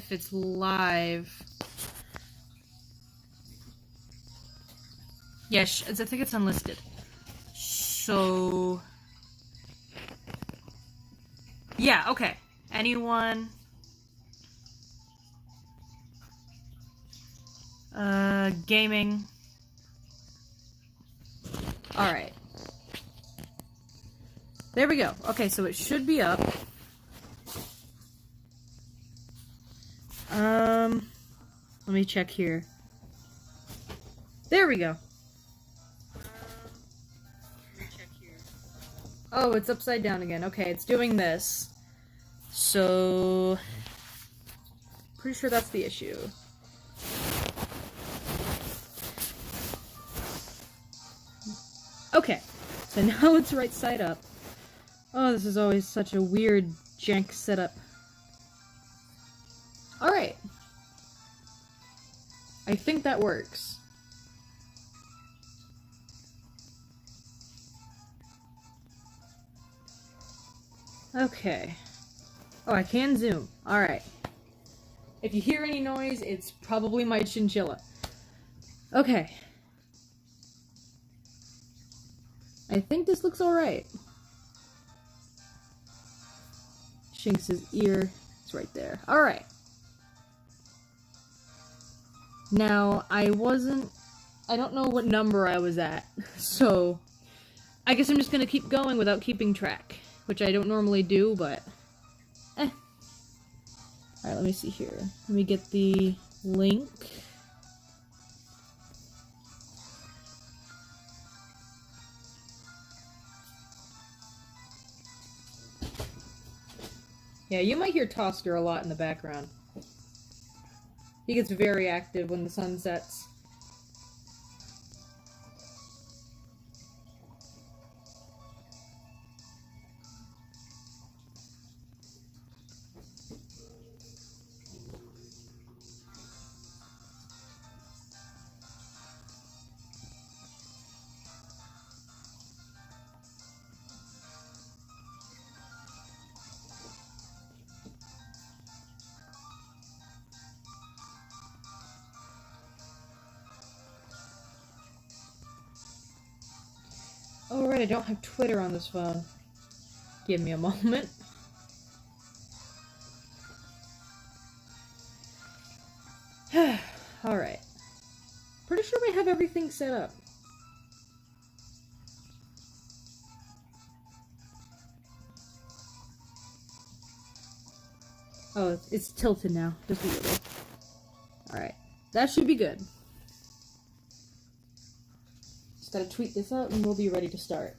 if it's live. Yes, I think it's unlisted. So... yeah, okay. Anyone? Gaming. Alright. There we go. Okay, so it should be up. Let me check here. There we go. Oh, it's upside down again. Okay, it's doing this. So... pretty sure that's the issue. Okay, so now it's right side up. Oh, this is always such a weird jank setup. Alright. I think that works. Okay. Oh, I can zoom. Alright. If you hear any noise, it's probably my chinchilla. Okay. I think this looks alright. Shinx's ear is right there. Alright. Now, I don't know what number I was at, so I guess I'm just gonna keep going without keeping track, which I don't normally do, but Alright, let me see here. Let me get the link. Yeah, you might hear Toaster a lot in the background. He gets very active when the sun sets. Oh, right, I don't have Twitter on this phone. Give me a moment. Alright. Pretty sure we have everything set up. Oh, it's tilted now. Just a little. Alright. That should be good. Just gotta tweet this out and we'll be ready to start.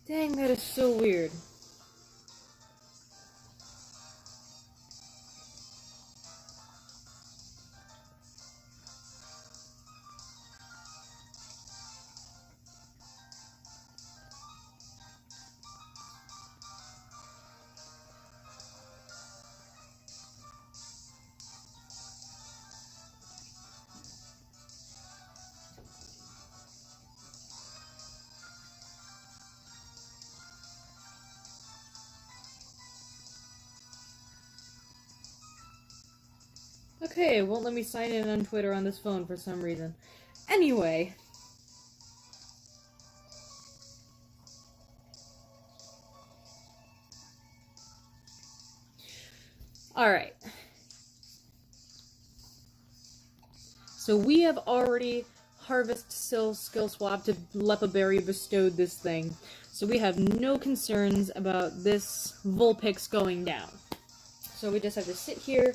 Dang, that is so weird. Okay, it won't let me sign in on Twitter on this phone for some reason. Anyway. Alright. So we have already Harvest skill swap to Lepaberry bestowed this thing, so we have no concerns about this Vulpix going down. So we just have to sit here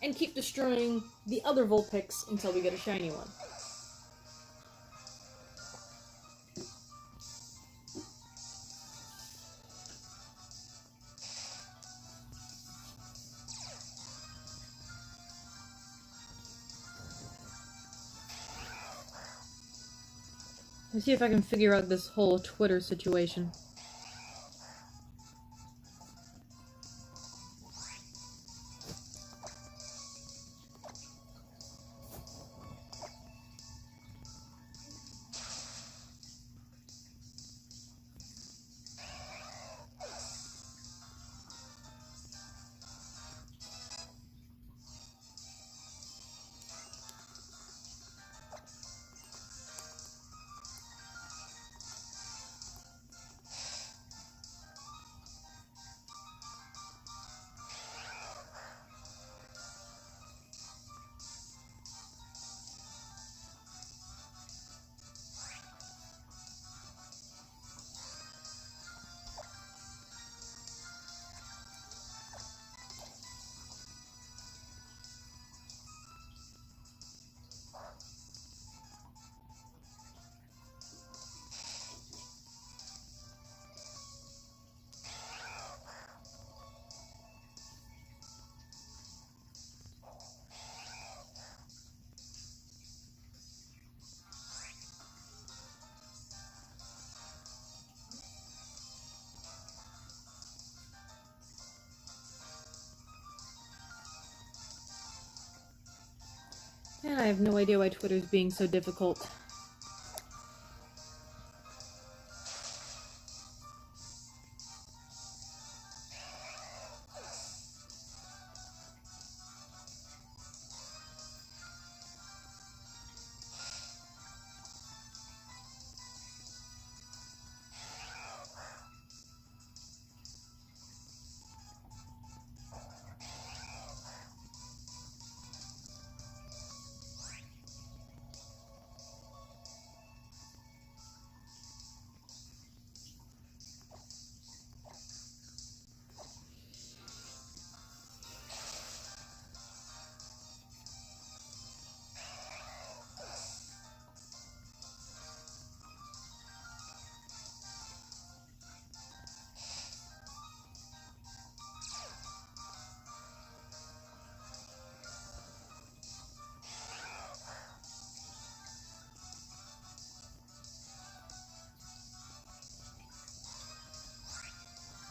and keep destroying the other Vulpix until we get a shiny one. Let's see if I can figure out this whole Twitter situation. And I have no idea why Twitter's being so difficult.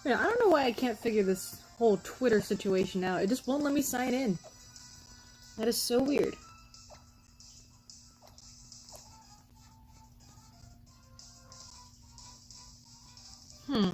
Yeah, I don't know why I can't figure this whole Twitter situation out. It just won't let me sign in. That is so weird. Hmm.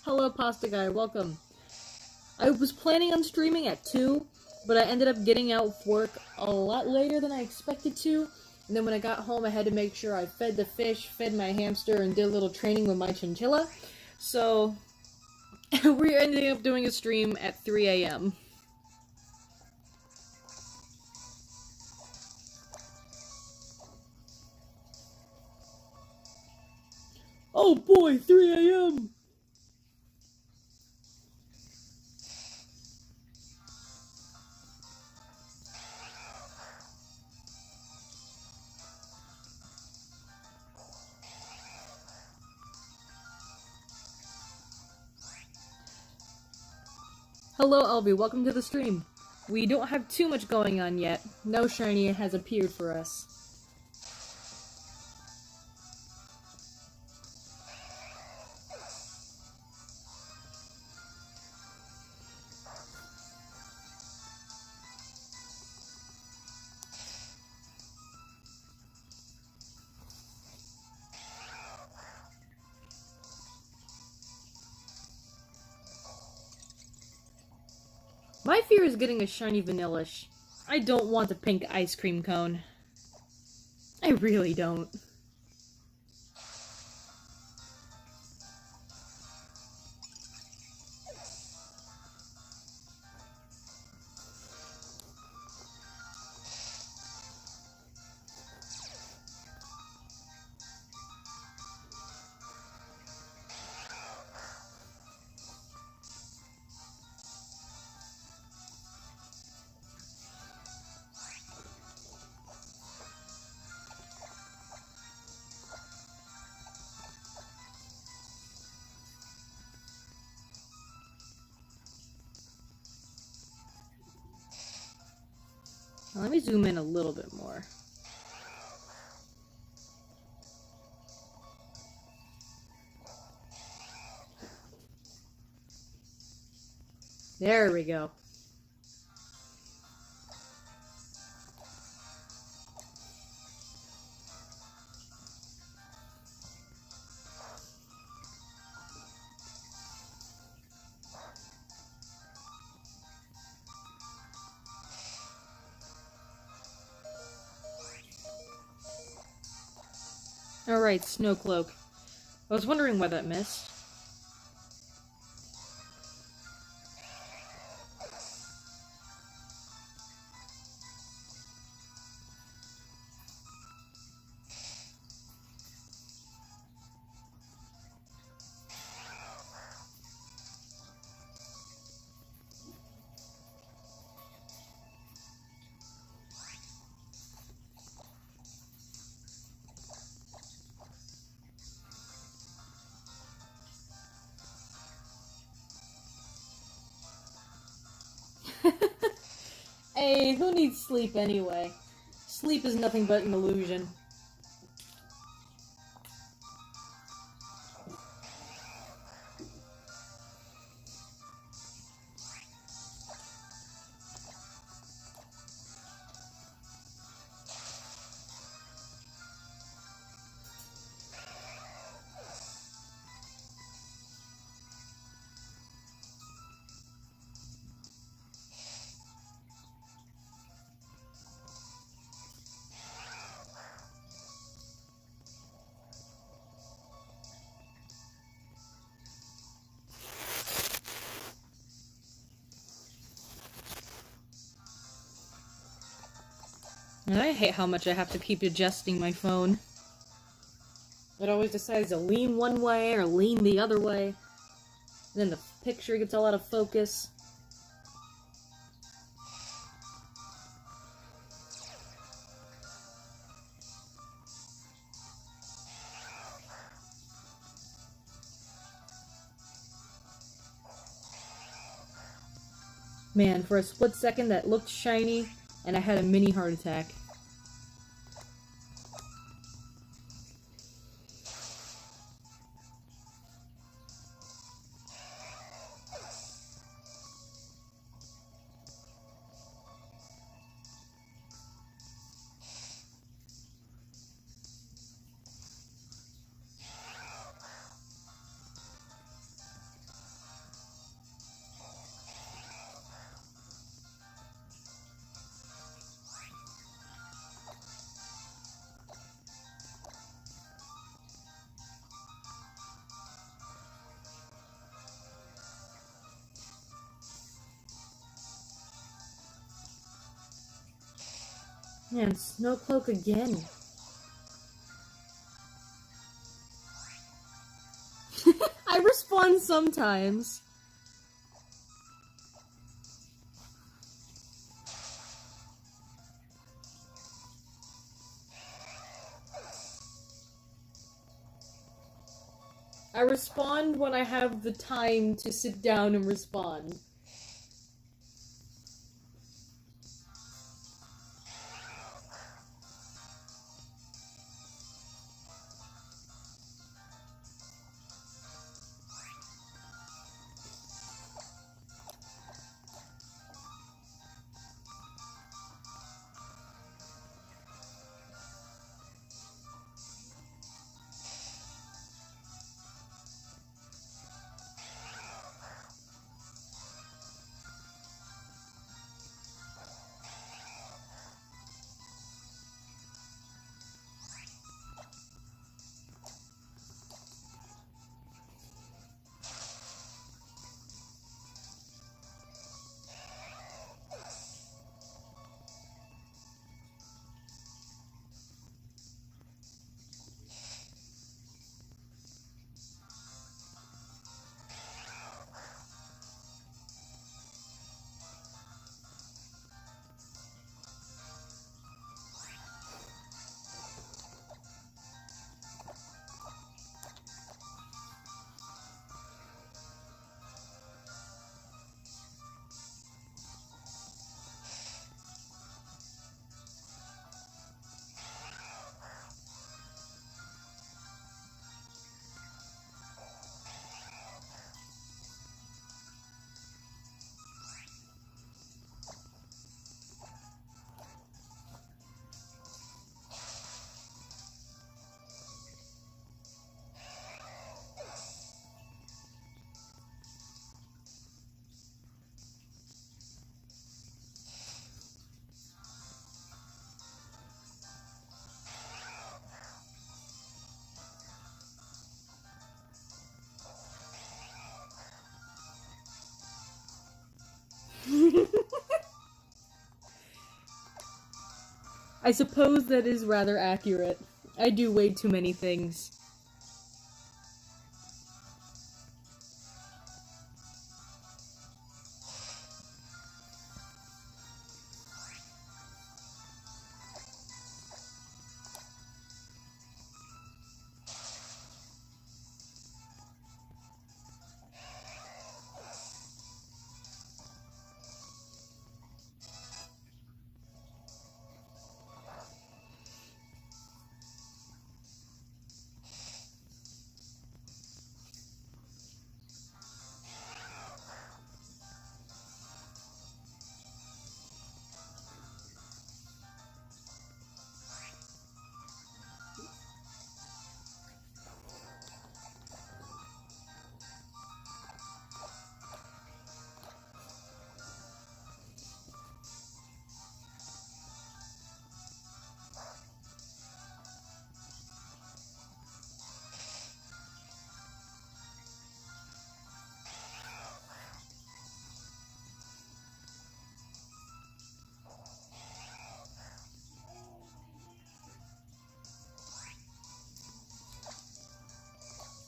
Hello, Pasta Guy, welcome. I was planning on streaming at 2, but I ended up getting out of work a lot later than I expected to. And then when I got home, I had to make sure I fed the fish, fed my hamster, and did a little training with my chinchilla. So, we're ending up doing a stream at 3 a.m. Oh boy, 3 a.m. Hello, Elvie. Welcome to the stream. We don't have too much going on yet. No shiny has appeared for us. My fear is getting a shiny Vanillish. I don't want a pink ice cream cone. I really don't. Now, let me zoom in a little bit more. There we go. Alright, Snowcloak. I was wondering why that missed. Hey, who needs sleep anyway? Sleep is nothing but an illusion. And I hate how much I have to keep adjusting my phone. It always decides to lean one way or lean the other way. Then the picture gets all out of focus. Man, for a split second that looked shiny, and I had a mini heart attack. Man, Snowcloak again. I respawn sometimes. I respond when I have the time to sit down and respond. I suppose that is rather accurate. I do way too many things.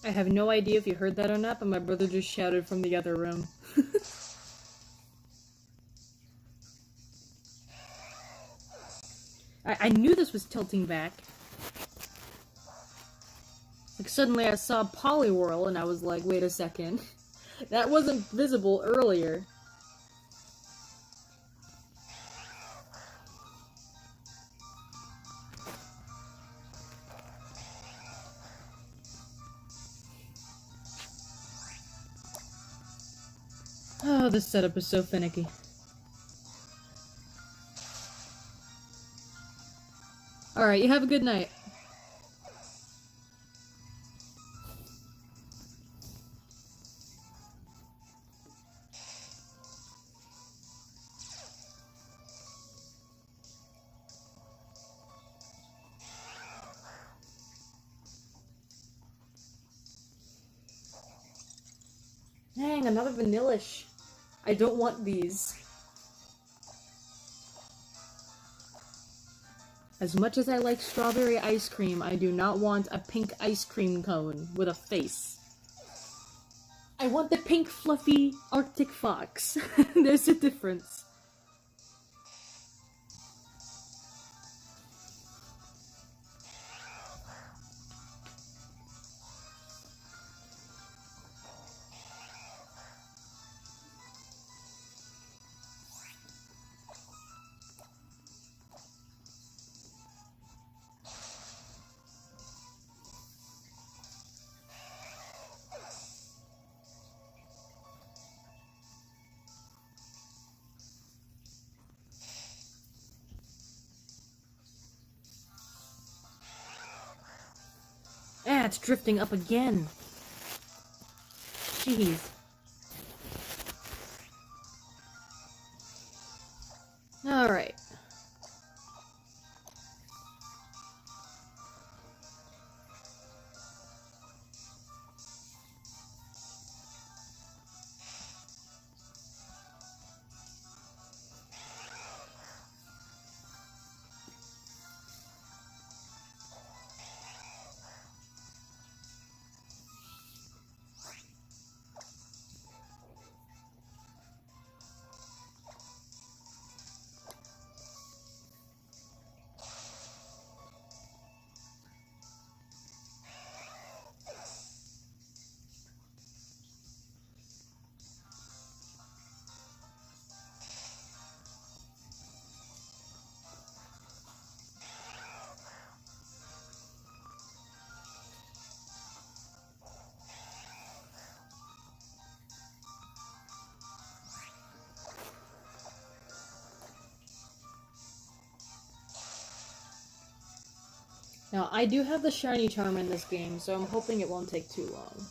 I have no idea if you heard that or not, but my brother just shouted from the other room. I knew this was tilting back. Like, suddenly I saw Poliwhirl, and I was like, wait a second. That wasn't visible earlier. Oh, this setup is so finicky. Alright, you have a good night. Dang, another Vanillish. I don't want these. As much as I like strawberry ice cream, I do not want a pink ice cream cone with a face. I want the pink fluffy Arctic fox. There's a difference. Ah, it's drifting up again. Jeez. Alright. Now, I do have the shiny charm in this game, so I'm hoping it won't take too long.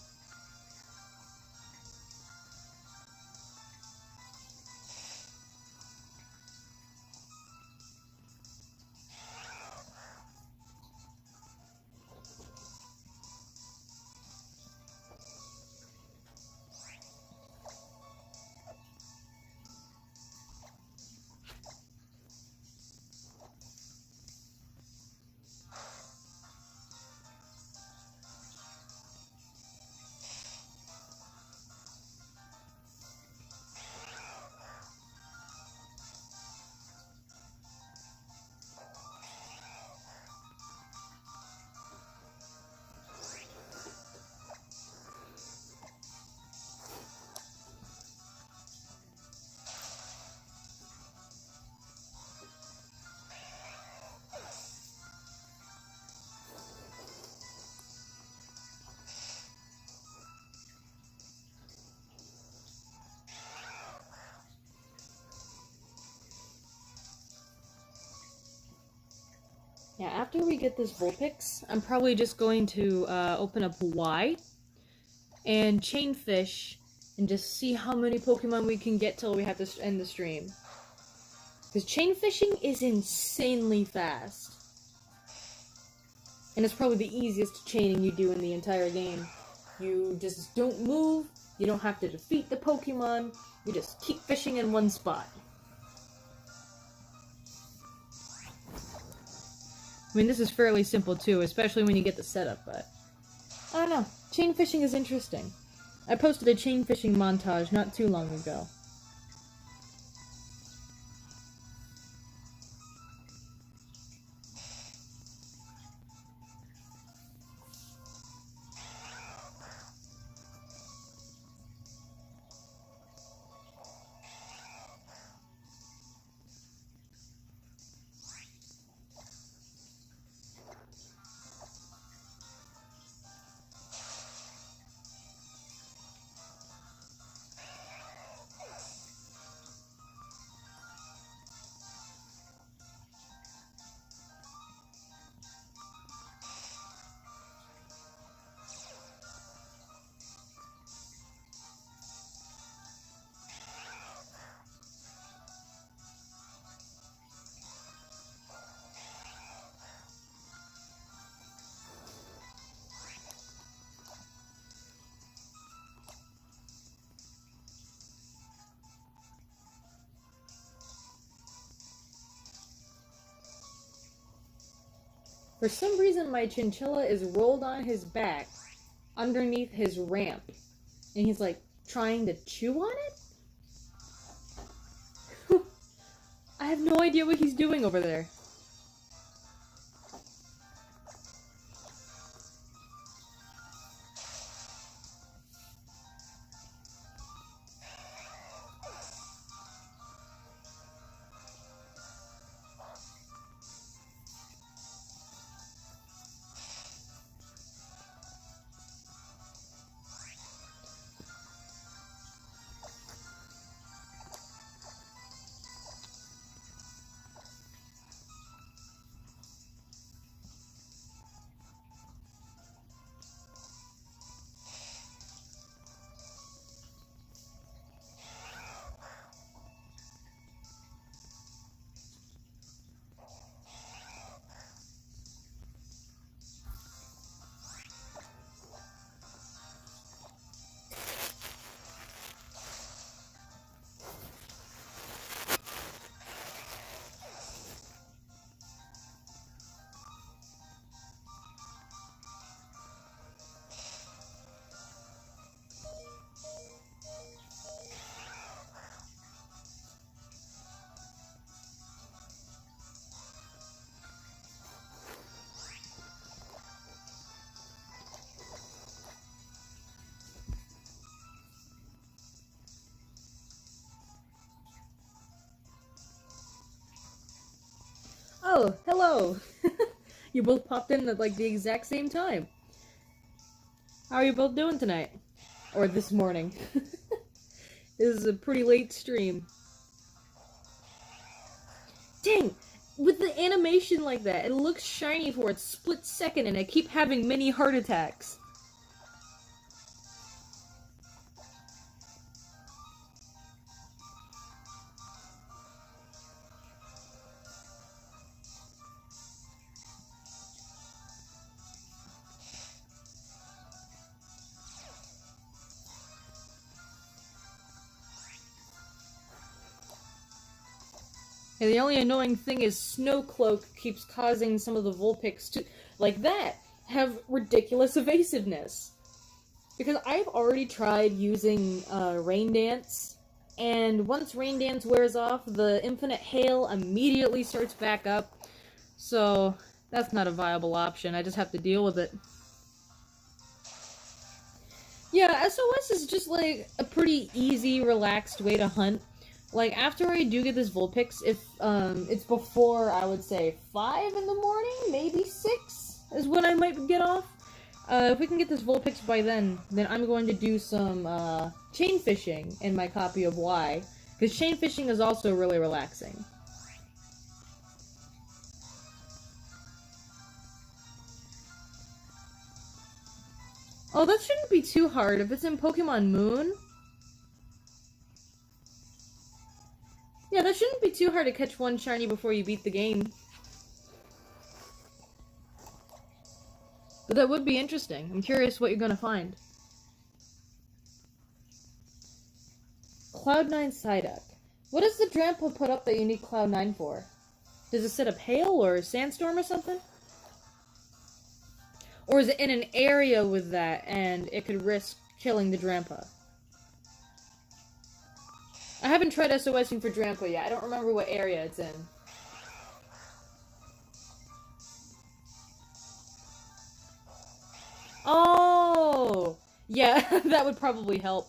Yeah, after we get this Vulpix, I'm probably just going to open up Y and chain fish and just see how many Pokemon we can get till we have to end the stream. Because chain fishing is insanely fast. And it's probably the easiest chaining you do in the entire game. You just don't move, you don't have to defeat the Pokemon, you just keep fishing in one spot. I mean, this is fairly simple too, especially when you get the setup, but I don't know. Chain fishing is interesting. I posted a chain fishing montage not too long ago. For some reason, my chinchilla is rolled on his back underneath his ramp. And he's like trying to chew on it? I have no idea what he's doing over there. Oh, hello! You both popped in at like the exact same time. How are you both doing tonight? Or this morning? This is a pretty late stream. Dang! With the animation like that, it looks shiny for a split second and I keep having mini heart attacks. And the only annoying thing is Snowcloak keeps causing some of the Vulpix to, like that, have ridiculous evasiveness. Because I've already tried using Rain Dance, and once Rain Dance wears off, the Infinite Hail immediately starts back up. So, that's not a viable option, I just have to deal with it. Yeah, SOS is just like a pretty easy, relaxed way to hunt. Like, after I do get this Vulpix, if, it's before, I would say, 5 in the morning, maybe 6, is when I might get off. If we can get this Vulpix by then I'm going to do some, chain fishing in my copy of Y, because chain fishing is also really relaxing. Oh, that shouldn't be too hard if it's in Pokemon Moon. Yeah, that shouldn't be too hard to catch one shiny before you beat the game. But that would be interesting. I'm curious what you're gonna find. Cloud9 Psyduck. What does the Drampa put up that you need Cloud9 for? Does it set up hail or sandstorm or something? Or is it in an area with that and it could risk killing the Drampa? I haven't tried SOSing for Drampa yet. I don't remember what area it's in. Oh! Yeah, that would probably help.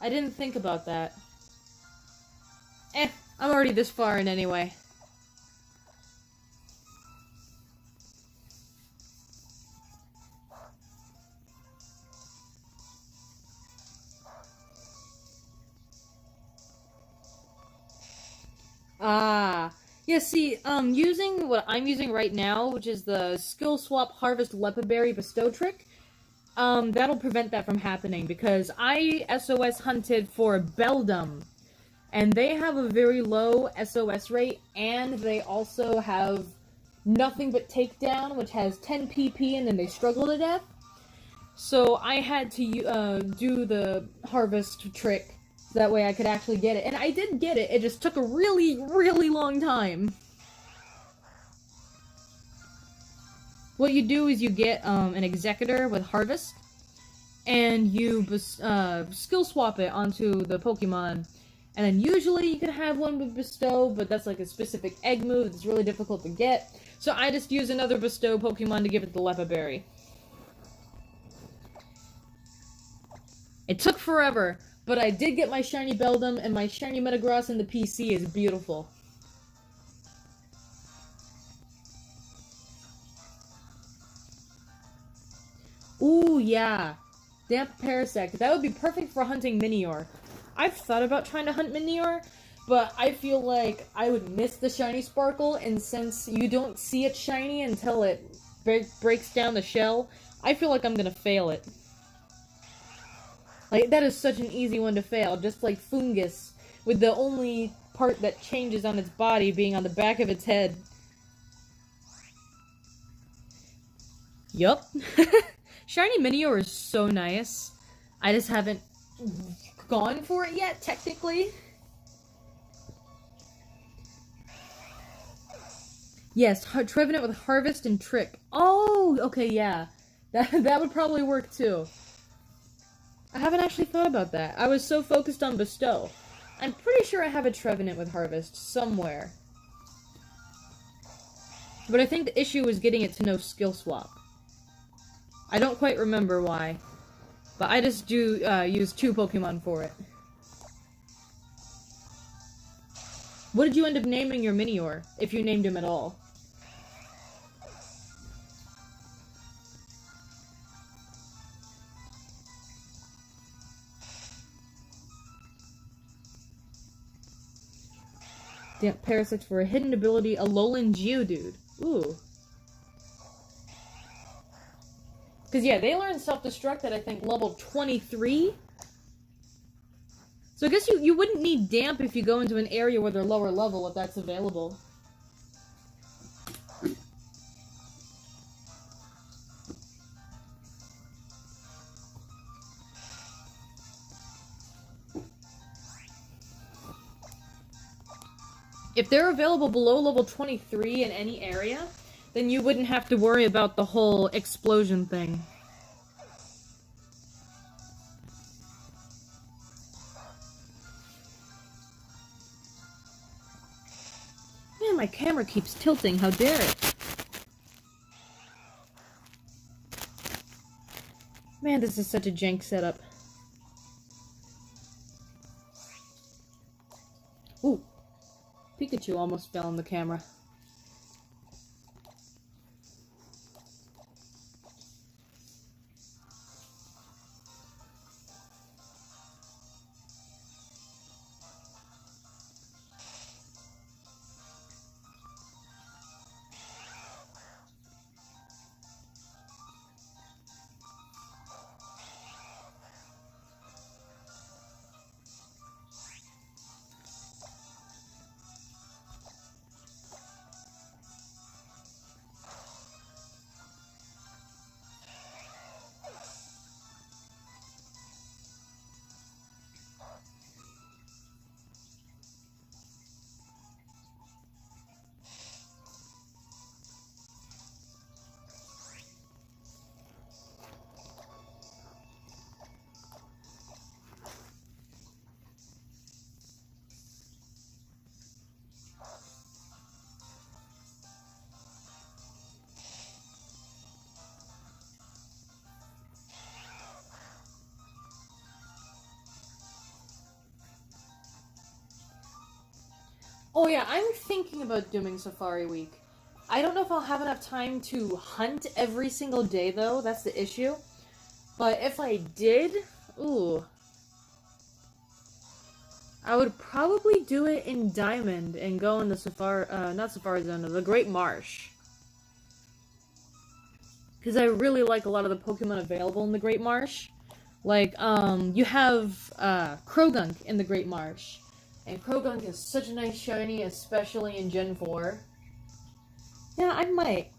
I didn't think about that. I'm already this far in anyway. Ah. Yeah, see, using what I'm using right now, which is the Skill Swap Harvest Lepaberry Bestow trick, that'll prevent that from happening, because I SOS hunted for Beldum, and they have a very low SOS rate, and they also have nothing but Takedown, which has 10 PP, and then they struggle to death. So I had to do the Harvest trick, so that way I could actually get it. And I did get it, it just took a really, really long time. what you do is you get an Executor with Harvest, and you skill swap it onto the Pokemon. And then usually you can have one with Bestow, but that's like a specific egg move that's really difficult to get. So I just use another Bestow Pokemon to give it the Leppa Berry. It took forever, but I did get my shiny Beldum, and my shiny Metagross in the PC is beautiful. Ooh, yeah. Damp Parasect. That would be perfect for hunting Minior. I've thought about trying to hunt Minior, but I feel like I would miss the shiny Sparkle, and since you don't see it shiny until it breaks down the shell, I feel like I'm gonna fail it. Like, that is such an easy one to fail, just like Fungus, with the only part that changes on its body being on the back of its head. Yup. Shiny Minior is so nice. I just haven't gone for it yet, technically. Yes, Trevenant with Harvest and Trick. Oh, okay, yeah. That would probably work too. I haven't actually thought about that. I was so focused on Bestow. I'm pretty sure I have a Trevenant with Harvest somewhere. But I think the issue was getting it to know Skill Swap. I don't quite remember why. But I just do use 2 Pokemon for it. What did you end up naming your Minior, if you named him at all? Damn, Parasect for a hidden ability, Alolan Geodude. Ooh. Because, yeah, they learn Self-Destruct at, I think, level 23? So I guess you wouldn't need Damp if you go into an area where they're lower level, if that's available. If they're available below level 23 in any area, then you wouldn't have to worry about the whole explosion thing. Man, my camera keeps tilting, how dare it? Man, this is such a jank setup. Ooh. Pikachu almost fell on the camera. Oh yeah, I'm thinking about doing Safari Week. I don't know if I'll have enough time to hunt every single day, though. That's the issue. But if I did, ooh. I would probably do it in Diamond and go in the Safari, not Safari Zone, the Great Marsh. Because I really like a lot of the Pokemon available in the Great Marsh. Like, you have, Krogunk in the Great Marsh. And Krogunk is such a nice shiny, especially in Gen 4. Yeah, I might.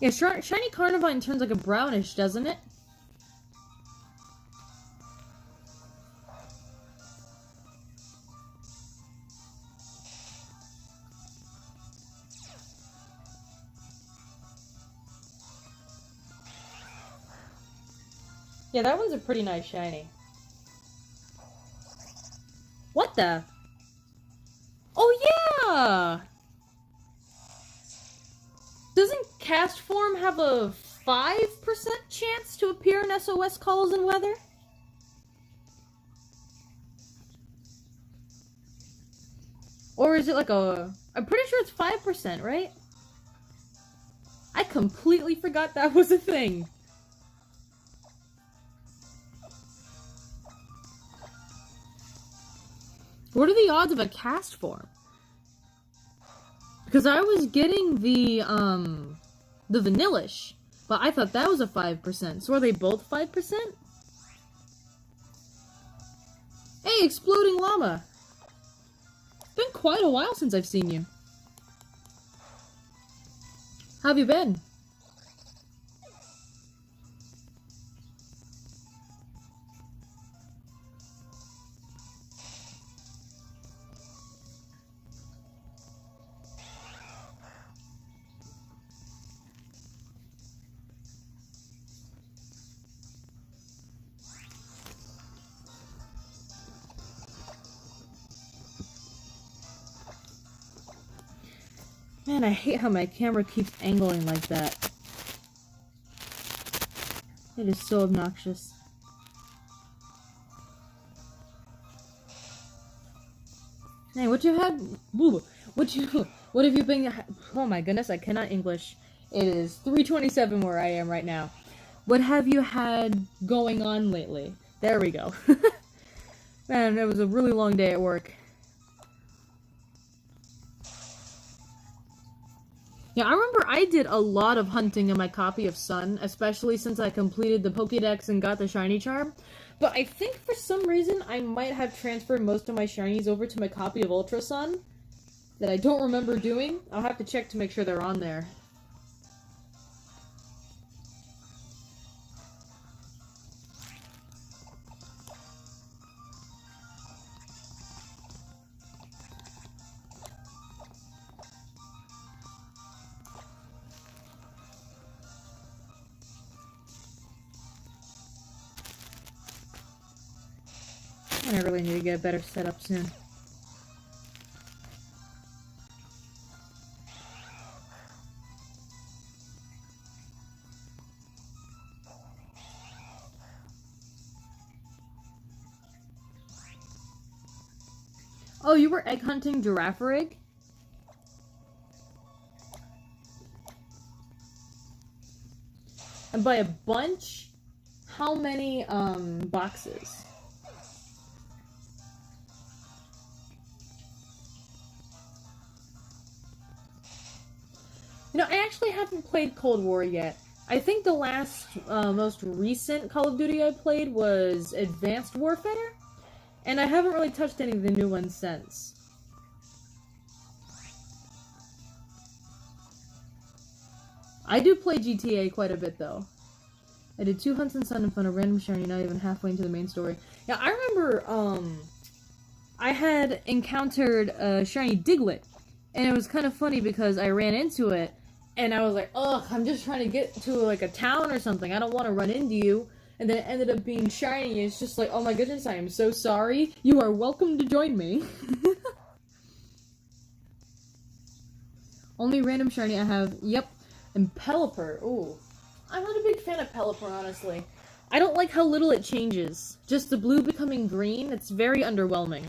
Yeah, Shiny Carnivine turns like a brownish, doesn't it? Yeah, that one's a pretty nice shiny. What the? Oh yeah! Doesn't Castform have a 5% chance to appear in SOS Calls and Weather? Or is it like a... I'm pretty sure it's 5%, right? I completely forgot that was a thing. What are the odds of a Castform? Because I was getting the Vanillish, but I thought that was a 5%. So are they both 5%? Hey, Exploding Llama! It's been quite a while since I've seen you. How have you been? Man, I hate how my camera keeps angling like that. It is so obnoxious. Hey, what you had? What have you been? Oh my goodness, I cannot English. It is 3:27 where I am right now. What have you had going on lately? There we go. Man, it was a really long day at work. Yeah, I remember I did a lot of hunting in my copy of Sun, especially since I completed the Pokédex and got the Shiny Charm. But I think for some reason I might have transferred most of my Shinies over to my copy of Ultra Sun that I don't remember doing. I'll have to check to make sure they're on there. I really need to get a better setup soon. Oh, you were egg hunting Girafarig? And by a bunch, how many, boxes? You know, I actually haven't played Cold War yet. I think the last, most recent Call of Duty I played was Advanced Warfare, and I haven't really touched any of the new ones since. I do play GTA quite a bit, though. I did 2 hunts in Sun and found a random shiny, not even halfway into the main story. Yeah, I remember, I had encountered a shiny Diglett, and it was kind of funny because I ran into it, and I was like, ugh, I'm just trying to get to, like, a town or something. I don't want to run into you. And then it ended up being shiny. It's just like, oh my goodness, I am so sorry. You are welcome to join me. Only random shiny I have, yep, and Pelipper. Ooh. I'm not a big fan of Pelipper, honestly. I don't like how little it changes. Just the blue becoming green, it's very underwhelming.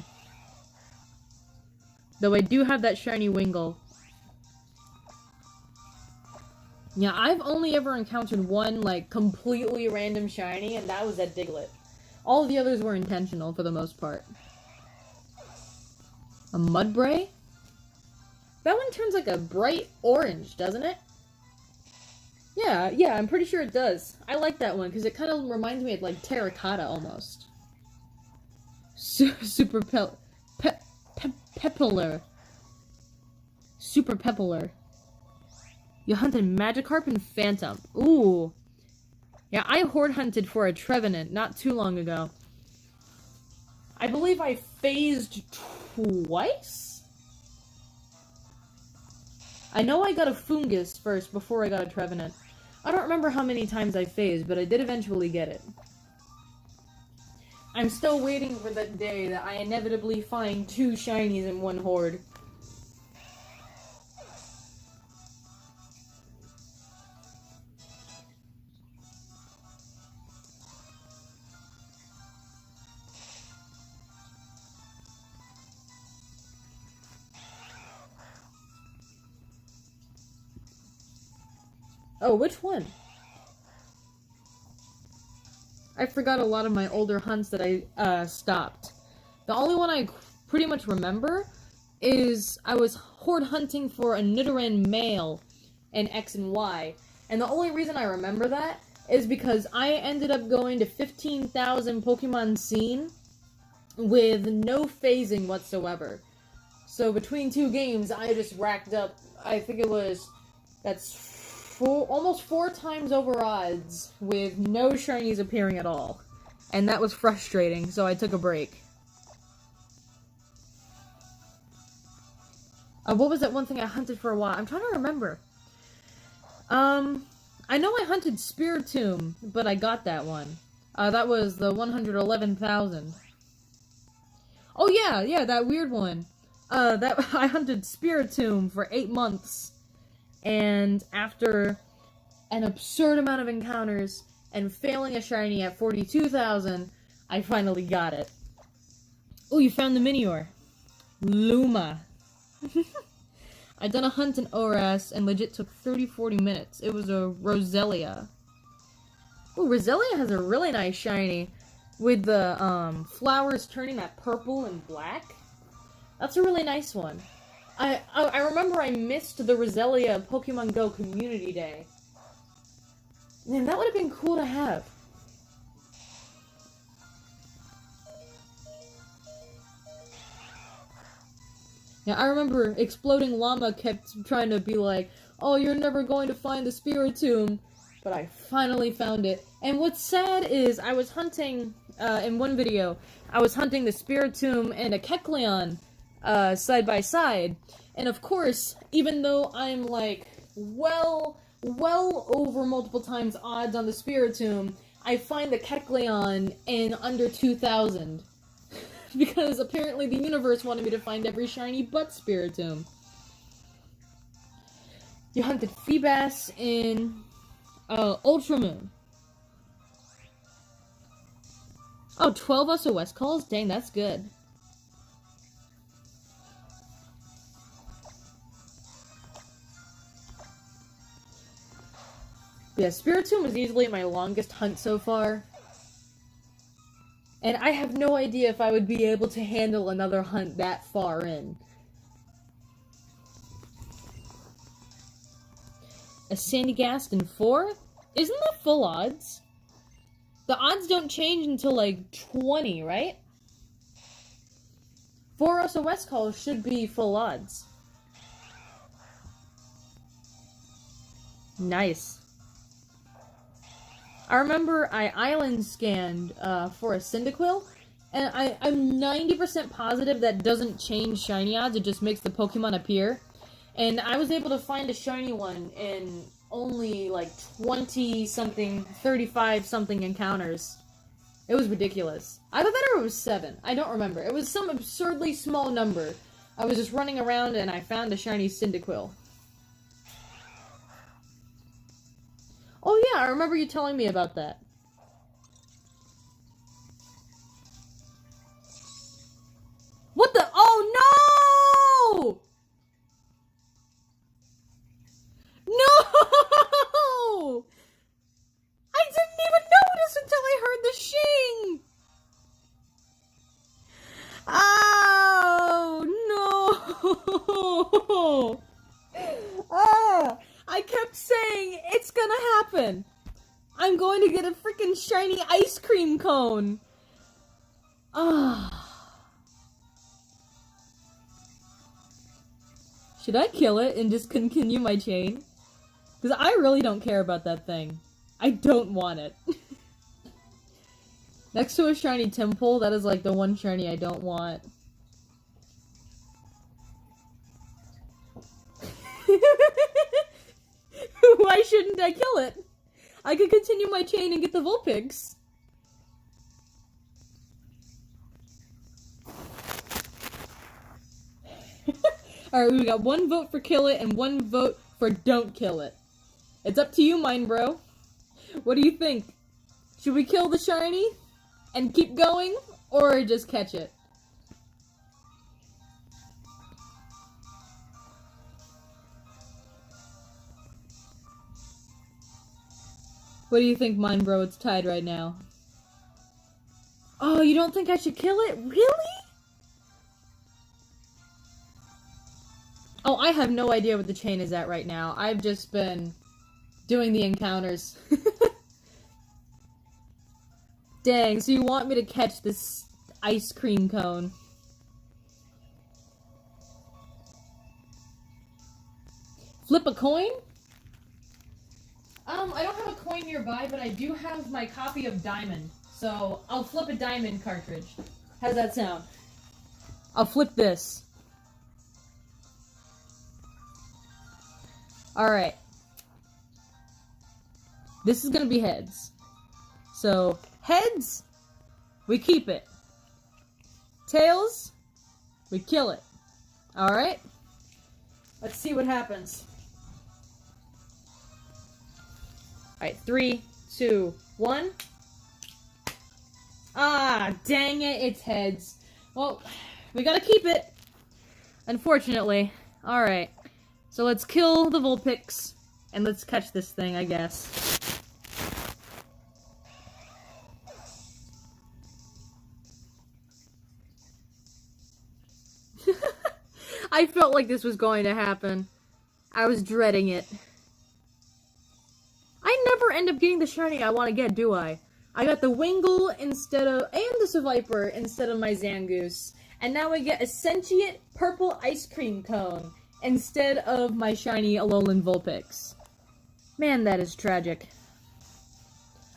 Though I do have that shiny Wingull. Yeah, I've only ever encountered one, like, completely random shiny, and that was at Diglett. All the others were intentional, for the most part. A Mudbray? That one turns like a bright orange, doesn't it? Yeah, I'm pretty sure it does. I like that one, because it kind of reminds me of, like, Terracotta, almost. Super Pepiler. Super Pepiler. You hunted Magikarp and Phantom. Ooh. Yeah, I horde hunted for a Trevenant not too long ago. I believe I phased twice? I know I got a Fungus first before I got a Trevenant. I don't remember how many times I phased, but I did eventually get it. I'm still waiting for that day that I inevitably find 2 shinies in one horde. Oh, which one? I forgot a lot of my older hunts that I stopped. The only one I pretty much remember is I was horde hunting for a Nidoran male in X and Y. And the only reason I remember that is because I ended up going to 15,000 Pokemon seen with no phasing whatsoever. So between 2 games, I just racked up, I think it was, almost 4 times over odds with no shinies appearing at all. And that was frustrating, so I took a break. What was that one thing I hunted for a while? I'm trying to remember. I know I hunted Spiritomb, but I got that one. That was the 111,000. Oh yeah, that weird one. I hunted Spiritomb for 8 months. And after an absurd amount of encounters and failing a shiny at 42,000, I finally got it. Oh, you found the Minior. Luma. I done a hunt in ORAS and legit took 30-40 minutes. It was a Roselia. Oh, Roselia has a really nice shiny with the flowers turning that purple and black. That's a really nice one. I remember I missed the Roselia Pokemon Go Community Day. Man, that would have been cool to have. Yeah, I remember Exploding Llama kept trying to be like, oh, you're never going to find the Spiritomb. But I finally found it. And what's sad is I was hunting, in one video, I was hunting the Spiritomb and a Kecleon side by side. And of course, even though I'm like well over multiple times odds on the Spiritomb, I find the Kecleon in under 2,000. Because apparently the universe wanted me to find every shiny but Spiritomb. You hunted Feebas in Ultramoon. Oh, 12 SOS calls? Dang, that's good. Yeah, Spiritomb was easily my longest hunt so far. And I have no idea if I would be able to handle another hunt that far in. A Sandygast in 4? Isn't that full odds? The odds don't change until like 20, right? 4 SOS calls should be full odds. Nice. I remember I island scanned for a Cyndaquil, and I'm 90% positive that doesn't change shiny odds, it just makes the Pokemon appear. And I was able to find a shiny one in only like 20-something, 35-something encounters. It was ridiculous. Either that or it was 7. I don't remember. It was some absurdly small number. I was just running around and I found a shiny Cyndaquil. Oh yeah, I remember you telling me about that. What the? Oh no! No! I didn't even notice until I heard the shing! Oh no! Ah! I kept saying, it's gonna happen. I'm going to get a freaking shiny ice cream cone. Ah. Should I kill it and just continue my chain? Because I really don't care about that thing. I don't want it. Next to a shiny Tympole, that is like the one shiny I don't want. Why shouldn't I kill it? I could continue my chain and get the Vulpix. Alright, we got 1 vote for kill it and 1 vote for don't kill it. It's up to you, Mine Bro. What do you think? Should we kill the shiny and keep going, or just catch it? What do you think, Mine Bro? It's tied right now. Oh, you don't think I should kill it? Really? Oh, I have no idea what the chain is at right now. I've just been doing the encounters. Dang, so you want me to catch this ice cream cone? Flip a coin? I don't have a coin nearby, but I do have my copy of Diamond. So, I'll flip a Diamond cartridge. How's that sound? I'll flip this. Alright. This is gonna be heads. So, heads, we keep it. Tails, we kill it. Alright? Let's see what happens. Alright, 3, 2, 1. Ah, dang it, it's heads. Well, we gotta keep it. Unfortunately. Alright. So let's kill the Vulpix, and let's catch this thing, I guess. I felt like this was going to happen. I was dreading it. I never end up getting the shiny I want to get, do I? I got the Wingull instead of, and the Seviper instead of my Zangoose. And now I get a sentient purple ice cream cone instead of my shiny Alolan Vulpix. Man, that is tragic.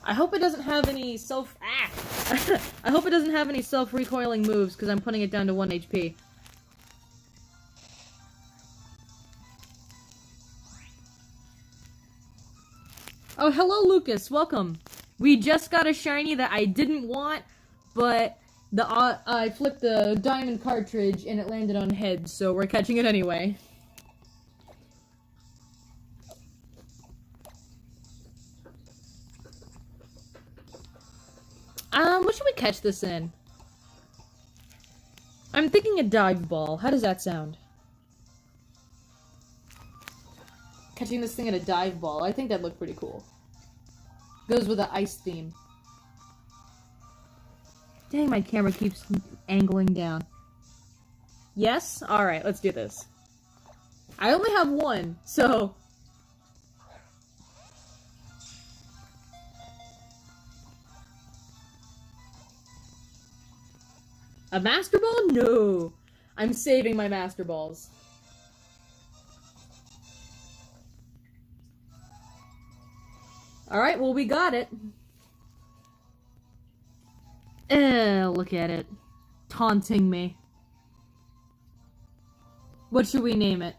I hope it doesn't have any I hope it doesn't have any self-recoiling moves, because I'm putting it down to 1 HP. Oh, hello, Lucas. Welcome. We just got a shiny that I didn't want, but I flipped the diamond cartridge and it landed on heads, so we're catching it anyway. What should we catch this in? I'm thinking a dive ball. How does that sound? Catching this thing in a dive ball. I think that'd look pretty cool. Goes with the ice theme. Dang, my camera keeps angling down. Yes? Alright, let's do this. I only have 1, so... A Master Ball? No! I'm saving my Master Balls. Alright, well, we got it. Look at it. Taunting me. What should we name it?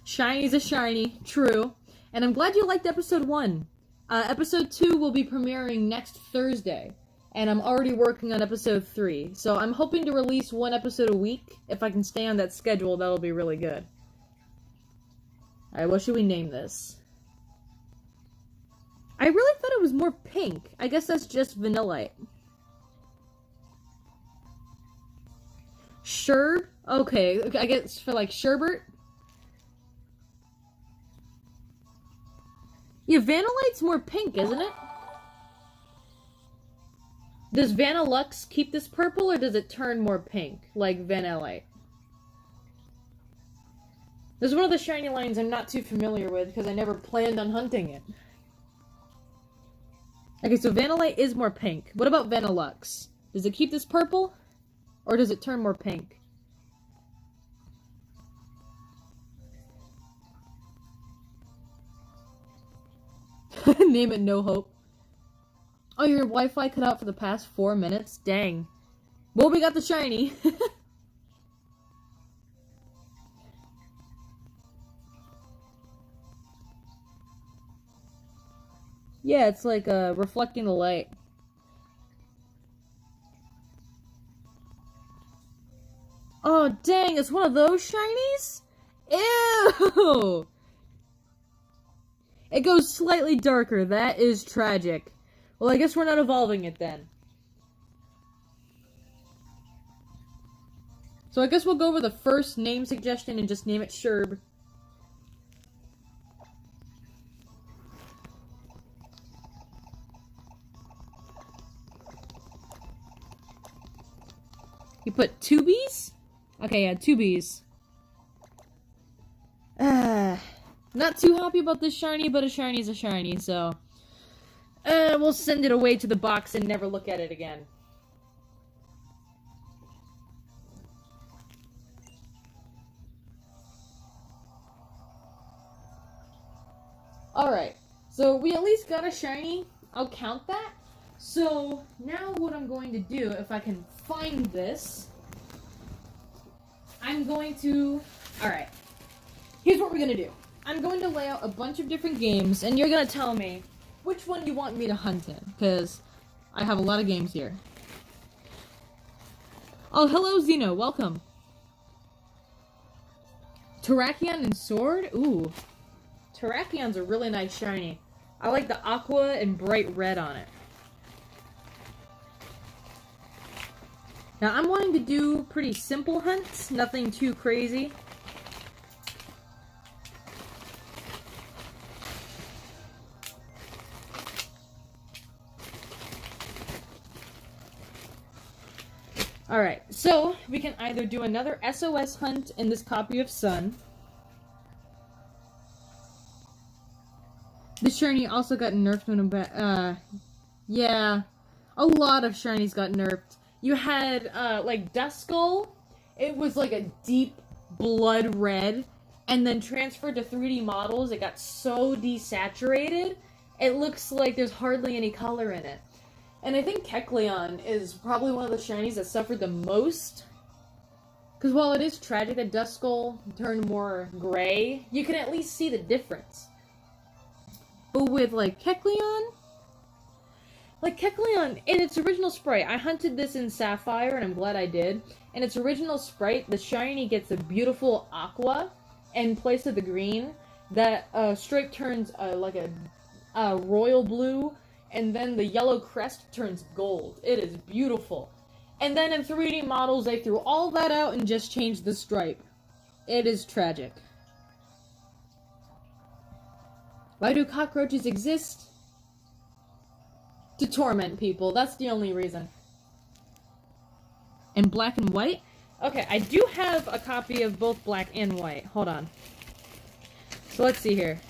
Shiny's a shiny, true. And I'm glad you liked episode 1. Episode 2 will be premiering next Thursday. And I'm already working on episode 3. So I'm hoping to release 1 episode a week. If I can stay on that schedule, that'll be really good. Alright, what should we name this? I really thought it was more pink. I guess that's just Vanillite. Sure? Okay, I guess for like Sherbert? Yeah, Vanillite's more pink, isn't it? Does Vanillux keep this purple, or does it turn more pink, like Vanillite? This is one of the shiny lines I'm not too familiar with, because I never planned on hunting it. Okay, so Vanillite is more pink. What about Vanillux? Does it keep this purple, or does it turn more pink? Name it No Hope. Oh, your Wi-Fi cut out for the past 4 minutes? Dang. Well, we got the shiny. Yeah, it's like reflecting the light. Oh, dang, it's one of those shinies? Ew! It goes slightly darker. That is tragic. Well, I guess we're not evolving it then. So I guess we'll go over the first name suggestion and just name it Sherb. You put 2 Bs? Okay, yeah, 2 Bs. Not too happy about this shiny, but a shiny's a shiny, so... we'll send it away to the box and never look at it again. Alright, so we at least got a shiny. I'll count that. So, now what I'm going to do, if I can find this, I'm going to... Alright, here's what we're going to do. I'm going to lay out a bunch of different games, and you're going to tell me which one you want me to hunt in, because I have a lot of games here. Oh, hello, Xeno. Welcome. Terrakion and Sword? Ooh. Terrakion's a really nice shiny. I like the aqua and bright red on it. Now, I'm wanting to do pretty simple hunts, nothing too crazy. Alright, so we can either do another SOS hunt in this copy of Sun. The shiny also got nerfed when yeah, a lot of shinies got nerfed. You had, like, Duskull, it was like a deep blood red, and then transferred to 3D models, it got so desaturated, it looks like there's hardly any color in it. And I think Kecleon is probably one of the shinies that suffered the most. Because while it is tragic that Duskull turned more gray, you can at least see the difference. But with, like, Kecleon, in its original sprite, I hunted this in Sapphire, and I'm glad I did. In its original sprite, the shiny gets a beautiful aqua in place of the green. That stripe turns like a royal blue, and then the yellow crest turns gold. It is beautiful. And then in 3D models, they threw all that out and just changed the stripe. It is tragic. Why do cockroaches exist? To torment people. That's the only reason. And black and white? Okay, I do have a copy of both black and white. Hold on. So let's see here.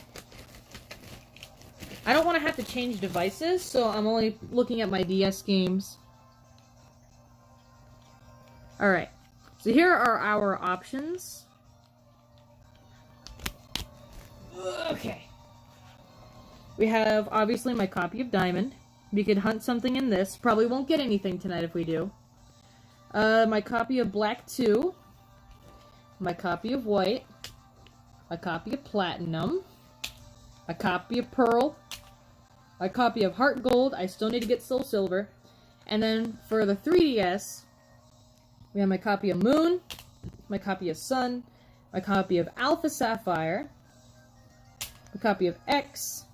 I don't want to have to change devices, so I'm only looking at my DS games. Alright, so here are our options. Okay. We have, obviously, my copy of Diamond. We could hunt something in this. Probably won't get anything tonight if we do. My copy of Black 2. My copy of White. My copy of Platinum. My copy of Pearl. My copy of Heart Gold. I still need to get Soul Silver. And then for the 3DS, we have my copy of Moon, my copy of Sun, my copy of Alpha Sapphire, my copy of X,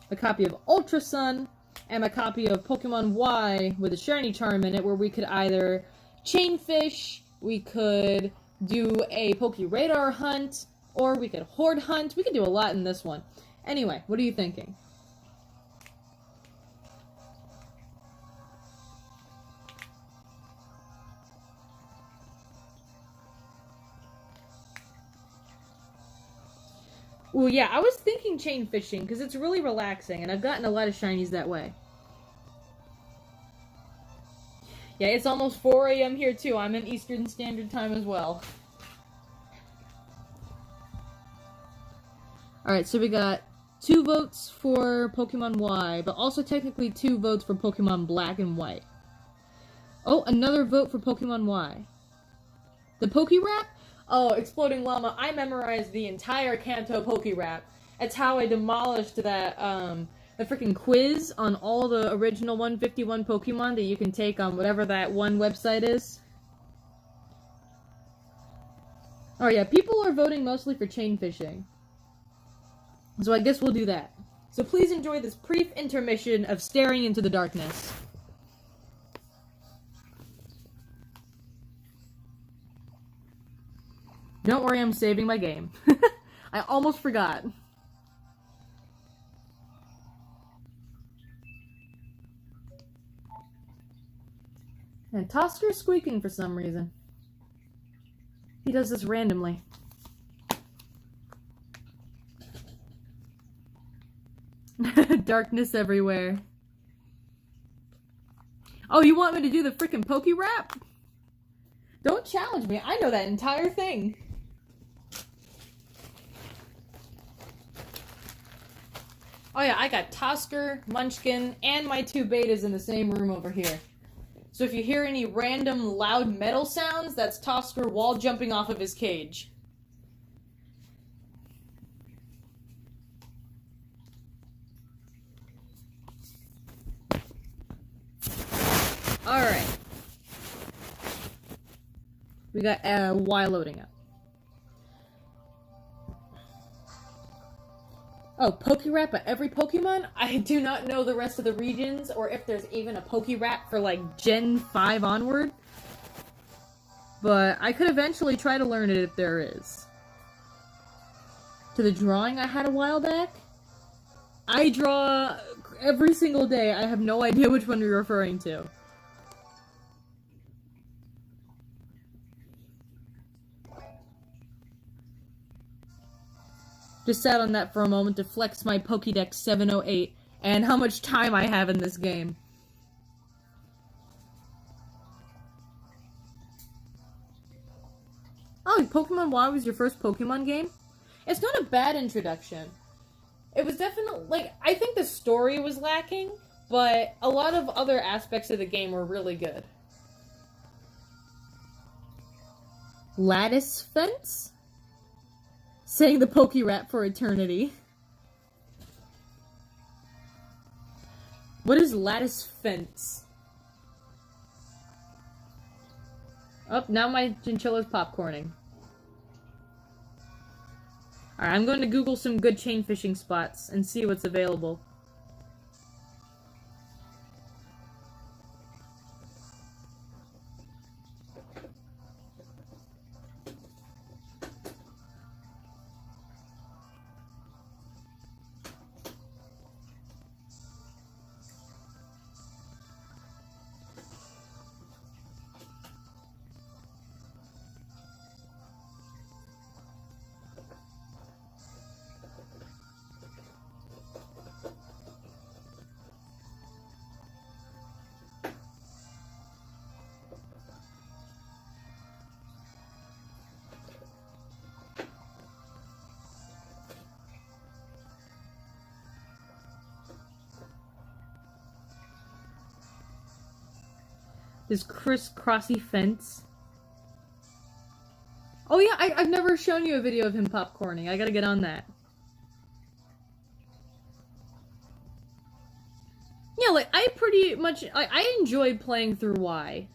my copy of Ultra Sun, and my copy of Pokemon Y with a shiny charm in it, where we could either chain fish, we could do a Pokeradar hunt, or we could horde hunt. We could do a lot in this one. Anyway, what are you thinking? Well, yeah, I was thinking chain fishing, because it's really relaxing, and I've gotten a lot of shinies that way. Yeah, it's almost 4 a.m. here, too. I'm in Eastern Standard Time as well. Alright, so we got 2 votes for Pokemon Y, but also technically 2 votes for Pokemon Black and White. Oh, another vote for Pokemon Y. The Pokerap? Oh, Exploding Llama. I memorized the entire Kanto Pokerap. That's how I demolished that, the freaking quiz on all the original 151 Pokemon that you can take on whatever that one website is. Oh yeah, people are voting mostly for chain fishing. So I guess we'll do that. So please enjoy this brief intermission of staring into the darkness. Don't worry, I'm saving my game. I almost forgot. And Tosker's squeaking for some reason. He does this randomly. Darkness everywhere. Oh, you want me to do the frickin' Pokerap? Don't challenge me. I know that entire thing. Oh yeah, I got Tosker, Munchkin, and my 2 betas in the same room over here. So if you hear any random loud metal sounds, that's Tosker wall jumping off of his cage. Alright. We got Y loading up. Oh, Pokerap at every Pokemon? I do not know the rest of the regions, or if there's even a Pokerap for, like, Gen 5 onward. But I could eventually try to learn it if there is. To the drawing I had a while back? I draw every single day. I have no idea which one you're referring to. Just sat on that for a moment to flex my Pokédex 708 and how much time I have in this game. Oh, Pokemon Y was your first Pokemon game? It's not a bad introduction. It was definitely, like, I think the story was lacking, but a lot of other aspects of the game were really good. Lattice Fence? Saying the Pokerap for eternity. What is Lattice Fence? Oh, now my chinchilla's popcorning. Alright, I'm going to Google some good chain fishing spots and see what's available. This crisscrossy fence. Oh yeah, I've never shown you a video of him popcorning. I gotta get on that. Yeah, like, I pretty much... I enjoyed playing through Y.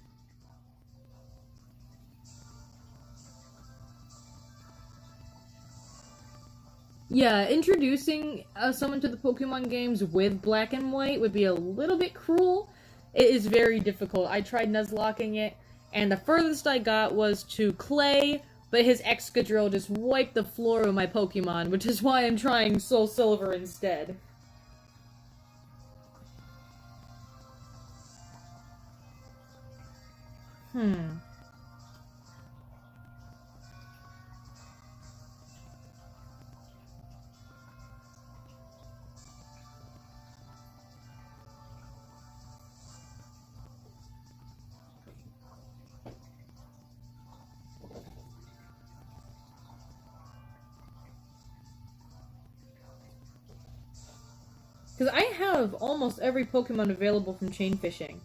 Yeah, introducing someone to the Pokemon games with Black and White would be a little bit cruel. It is very difficult. I tried Nuzlocking it, and the furthest I got was to Clay, but his Excadrill just wiped the floor of my Pokemon, which is why I'm trying Soul Silver instead. Because I have almost every Pokemon available from chain fishing.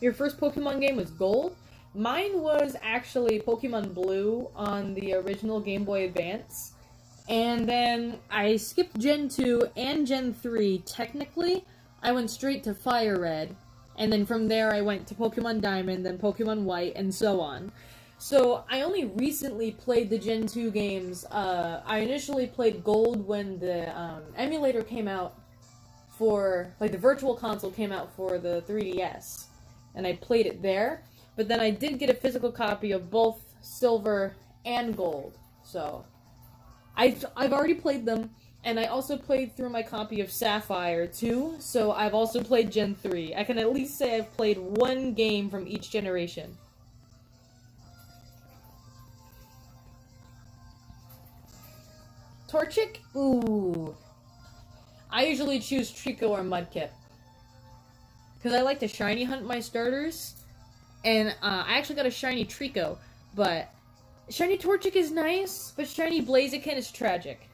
Your first Pokemon game was Gold? Mine was actually Pokemon Blue on the original Game Boy Advance. And then I skipped Gen 2 and Gen 3, technically. I went straight to Fire Red. And then from there I went to Pokemon Diamond, then Pokemon White, and so on. So I only recently played the Gen 2 games. I initially played Gold when the emulator came out for, like the Virtual Console came out for the 3DS. And I played it there. But then I did get a physical copy of both Silver and Gold. So I've already played them, and I also played through my copy of Sapphire too. So I've also played Gen 3. I can at least say I've played one game from each generation. Torchic? Ooh. I usually choose Trico or Mudkip. Because I like to shiny hunt my starters. And I actually got a shiny Trico. But shiny Torchic is nice, but shiny Blaziken is tragic.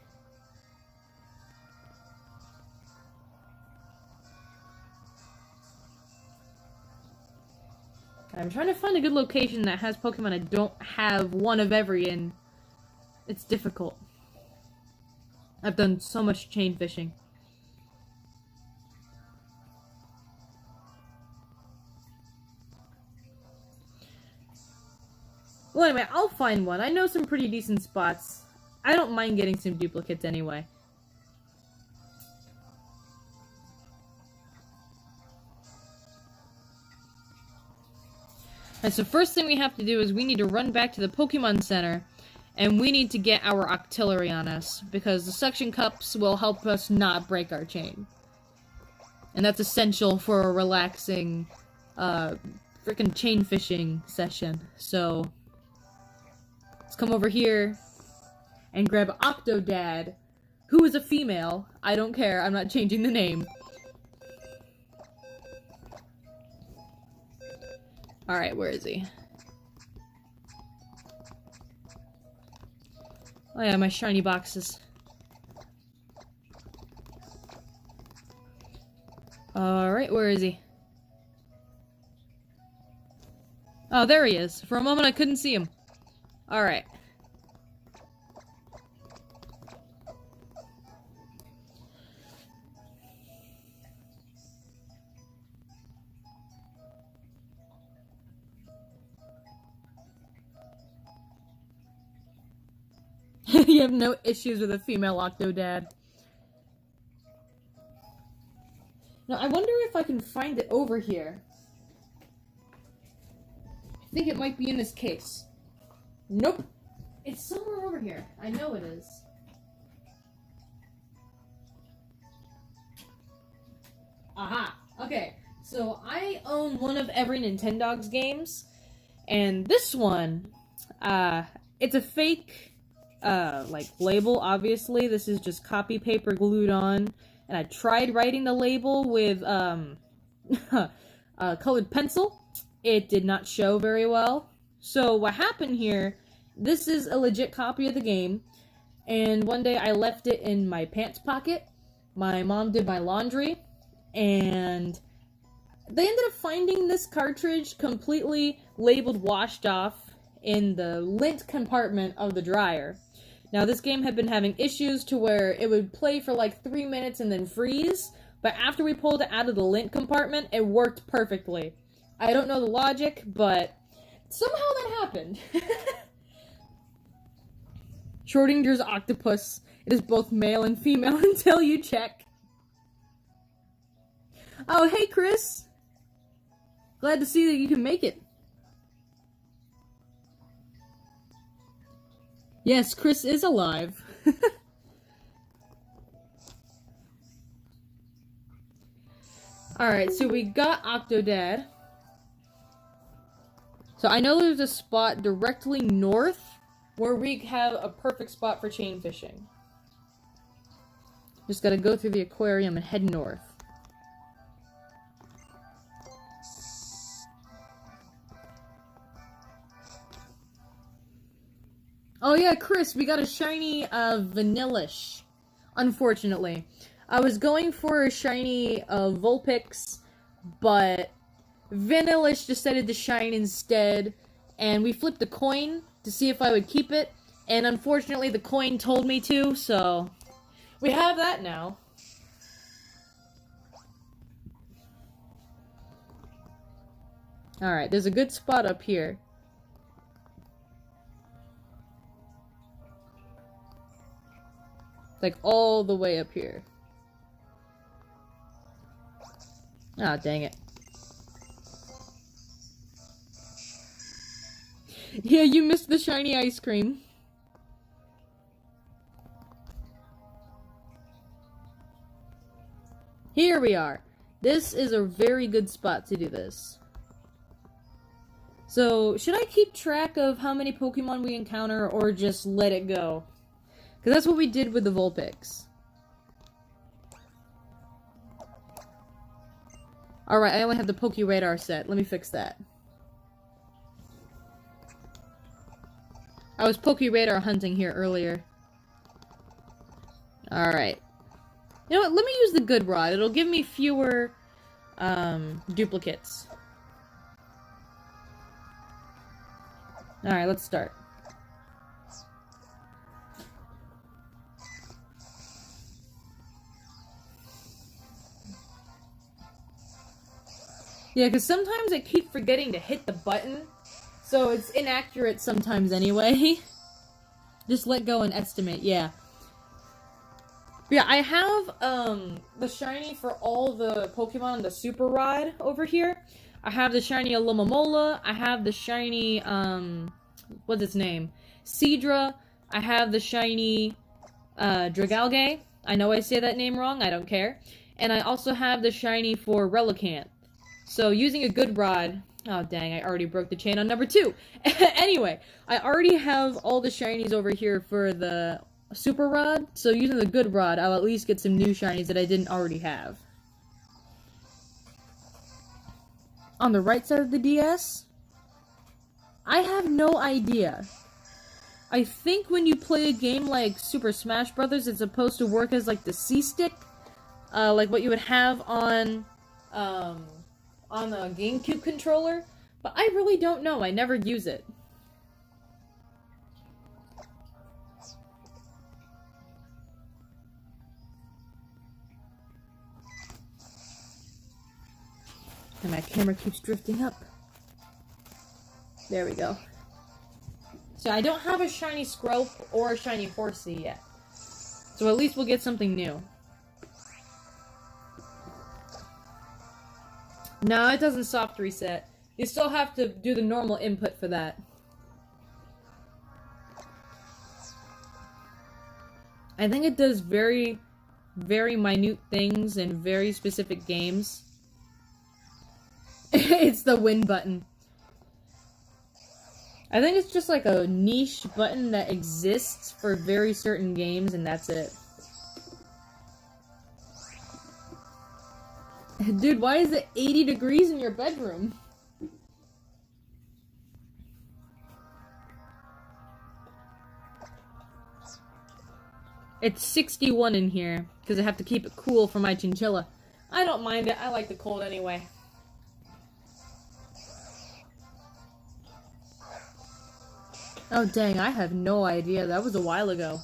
I'm trying to find a good location that has Pokemon I don't have one of every, and it's difficult. I've done so much chain fishing. Well, anyway, I'll find one. I know some pretty decent spots. I don't mind getting some duplicates anyway. And so first thing we have to do is we need to run back to the Pokemon Center, and we need to get our Octillery on us, because the suction cups will help us not break our chain. And that's essential for a relaxing, freaking chain fishing session. So let's come over here and grab Octodad, who is a female. I don't care, I'm not changing the name. Alright, where is he? Oh yeah, my shiny boxes. Alright, where is he? Oh, there he is. For a moment I couldn't see him. Alright. You have no issues with a female Octodad. Now, I wonder if I can find it over here. I think it might be in this case. Nope. It's somewhere over here. I know it is. Aha. Okay. So, I own one of every Nintendogs games. And this one, it's a fake, like, label, obviously. This is just copy paper glued on. And I tried writing the label with, colored pencil. It did not show very well. So what happened here, this is a legit copy of the game, and one day I left it in my pants pocket. My mom did my laundry, and they ended up finding this cartridge completely labeled washed off in the lint compartment of the dryer. Now, this game had been having issues to where it would play for like 3 minutes and then freeze, but after we pulled it out of the lint compartment, it worked perfectly. I don't know the logic, but somehow that happened. Schrodinger's octopus. It is both male and female until you check. Oh, hey, Chris. Glad to see that you can make it. Yes, Chris is alive. Alright, so we got Octodad. So I know there's a spot directly north where we have a perfect spot for chain fishing. Just gotta go through the aquarium and head north. yeah, Chris, we got a shiny, Vanillish. Unfortunately. I was going for a shiny, Vulpix, but Vanillish decided to shine instead, and we flipped a coin to see if I would keep it, and unfortunately the coin told me to, so we have that now. Alright, there's a good spot up here. Like, all the way up here. Ah, dang it. Yeah, you missed the shiny ice cream. Here we are. This is a very good spot to do this. So, should I keep track of how many Pokemon we encounter, or just let it go? Because that's what we did with the Vulpix. Alright, I only have the PokeRadar set. Let me fix that. I was PokeRadar hunting here earlier. Alright. You know what? Let me use the Good Rod. It'll give me fewer duplicates. Alright, let's start. Yeah, because sometimes I keep forgetting to hit the button, so it's inaccurate sometimes anyway. Just let go and estimate, yeah. But yeah, I have, the shiny for all the Pokemon, the Super Rod over here. I have the shiny Alomomola, I have the shiny, what's its name? Seadra, I have the shiny, Dragalge. I know I say that name wrong, I don't care. And I also have the shiny for Relicanth. So, using a Good Rod... Oh, dang, I already broke the chain on number 2. Anyway, I already have all the shinies over here for the Super Rod, so using the Good Rod, I'll at least get some new shinies that I didn't already have. On the right side of the DS? I have no idea. I think when you play a game like Super Smash Bros., it's supposed to work as, like, the C-Stick, like what you would have on the GameCube controller, but I really don't know. I never use it. And my camera keeps drifting up. There we go. So I don't have a shiny Skrelp or a shiny Horsey yet. So at least we'll get something new. No, it doesn't soft reset. You still have to do the normal input for that. I think it does very, very minute things in very specific games. It's the win button. I think it's just like a niche button that exists for very certain games, and that's it. Dude, why is it 80 degrees in your bedroom? It's 61 in here, because I have to keep it cool for my chinchilla. I don't mind it, I like the cold anyway. Oh dang, I have no idea, that was a while ago.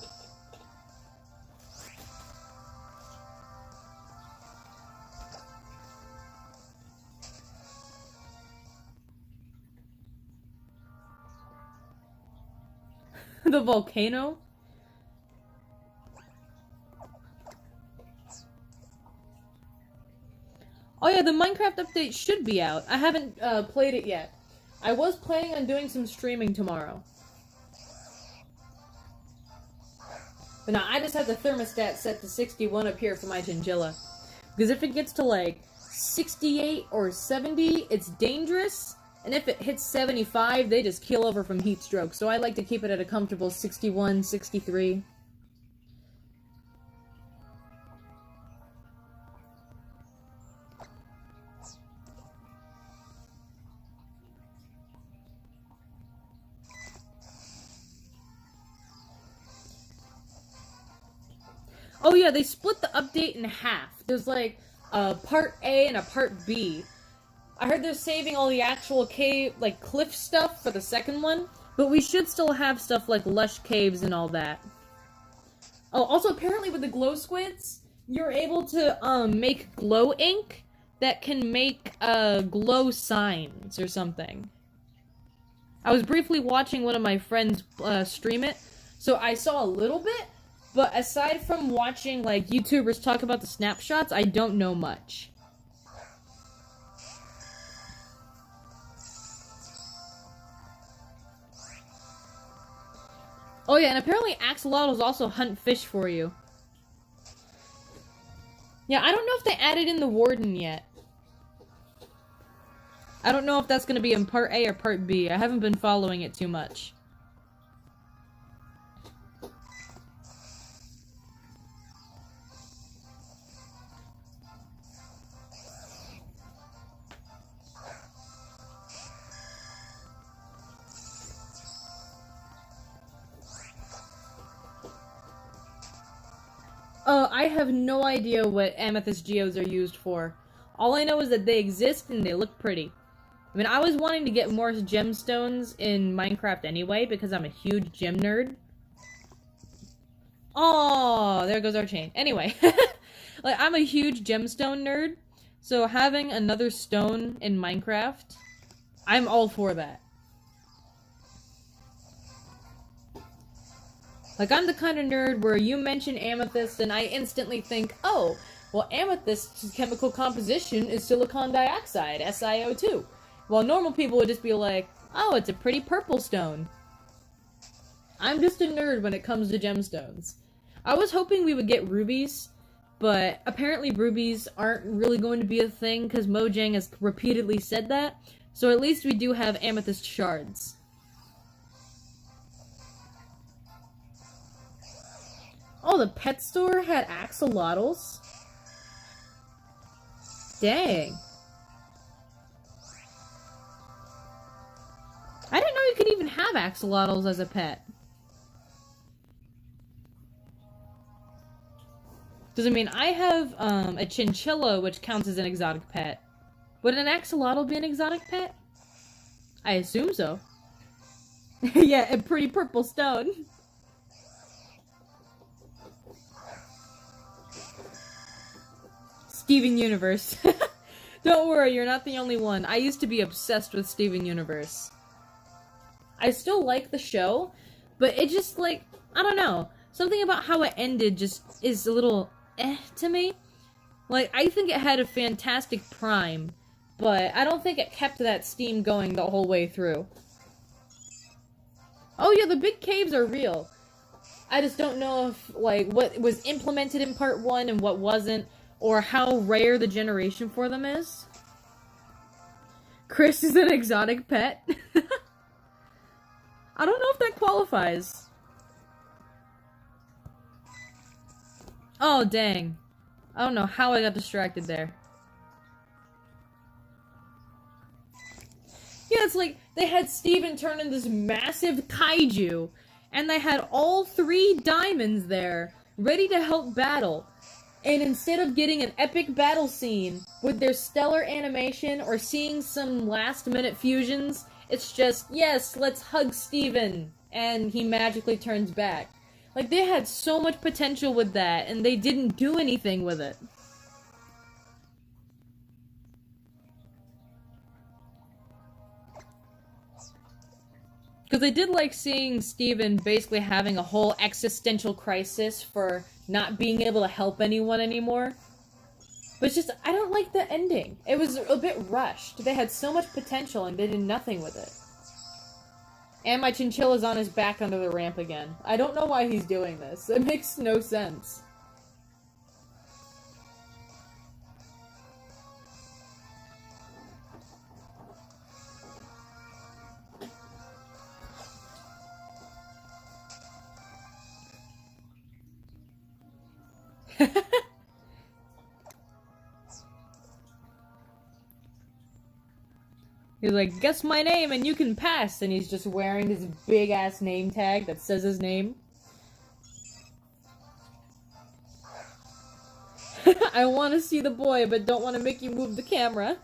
The volcano? Oh yeah, the Minecraft update should be out. I haven't played it yet. I was planning on doing some streaming tomorrow. But now I just have the thermostat set to 61 up here for my chinchilla. Because if it gets to like 68 or 70, it's dangerous. And if it hits 75, they just keel over from heat stroke. So I like to keep it at a comfortable 61, 63. Oh yeah, they split the update in half. There's like a part A and a part B. I heard they're saving all the actual cave, like cliff stuff for the second one, but we should still have stuff like lush caves and all that. Oh, also apparently with the glow squids, you're able to make glow ink that can make glow signs or something. I was briefly watching one of my friends stream it, so I saw a little bit, but aside from watching like YouTubers talk about the snapshots, I don't know much. Oh yeah, and apparently axolotls also hunt fish for you. Yeah, I don't know if they added in the warden yet. I don't know if that's going to be in part A or part B. I haven't been following it too much. I have no idea what amethyst geodes are used for. All I know is that they exist and they look pretty. I mean, I was wanting to get more gemstones in Minecraft anyway, because I'm a huge gem nerd. Oh, there goes our chain. Anyway, like, I'm a huge gemstone nerd, so having another stone in Minecraft, I'm all for that. Like, I'm the kind of nerd where you mention amethyst and I instantly think, oh, well, amethyst's chemical composition is silicon dioxide, SiO2. While normal people would just be like, oh, it's a pretty purple stone. I'm just a nerd when it comes to gemstones. I was hoping we would get rubies, but apparently rubies aren't really going to be a thing because Mojang has repeatedly said that, so at least we do have amethyst shards. Oh, the pet store had axolotls? Dang. I didn't know you could even have axolotls as a pet. Does it mean I have a chinchilla, which counts as an exotic pet? Would an axolotl be an exotic pet? I assume so. Yeah, a pretty purple stone. Steven Universe. Don't worry, you're not the only one. I used to be obsessed with Steven Universe. I still like the show, but it just, like, I don't know. Something about how it ended just is a little to me. Like, I think it had a fantastic prime, but I don't think it kept that steam going the whole way through. Oh yeah, the big caves are real. I just don't know if, like, what was implemented in part 1 and what wasn't, or how rare the generation for them is. Chris is an exotic pet. I don't know if that qualifies. Oh, dang. I don't know how I got distracted there. Yeah, it's like they had Steven turn into this massive kaiju, and they had all 3 diamonds there, ready to help battle. And instead of getting an epic battle scene with their stellar animation or seeing some last-minute fusions, it's just, yes, let's hug Steven, and he magically turns back. Like, they had so much potential with that, and they didn't do anything with it. Because I did like seeing Steven basically having a whole existential crisis for not being able to help anyone anymore. But it's just, I don't like the ending. It was a bit rushed. They had so much potential and they did nothing with it. And my chinchilla's on his back under the ramp again. I don't know why he's doing this. It makes no sense. He's like, guess my name and you can pass, and he's just wearing his big-ass name tag that says his name. I want to see the boy, but don't want to make you move the camera.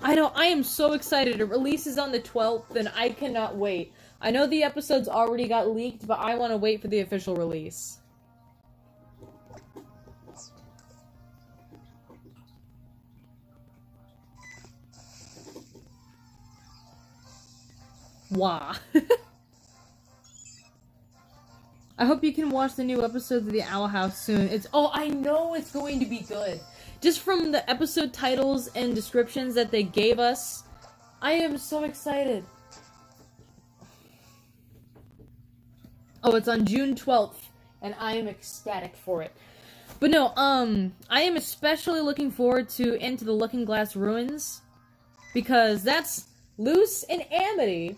I know, I am so excited. It releases on the 12th, and I cannot wait. I know the episodes already got leaked, but I want to wait for the official release. Wah. I hope you can watch the new episodes of the Owl House soon. I know it's going to be good. Just from the episode titles and descriptions that they gave us, I am so excited. Oh, it's on June 12th, and I am ecstatic for it. But no, I am especially looking forward to Into the Looking Glass Ruins, because that's Luce and Amity.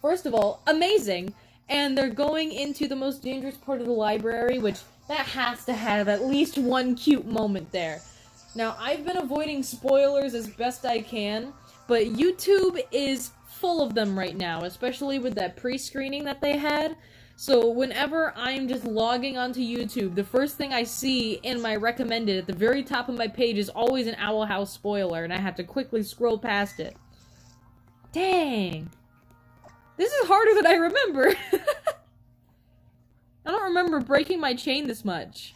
First of all, amazing. And they're going into the most dangerous part of the library, which that has to have at least one cute moment there. Now, I've been avoiding spoilers as best I can, but YouTube is full of them right now, especially with that pre-screening that they had. So whenever I'm just logging onto YouTube, the first thing I see in my recommended at the very top of my page is always an Owl House spoiler, and I have to quickly scroll past it. Dang. This is harder than I remember. I don't remember breaking my chain this much.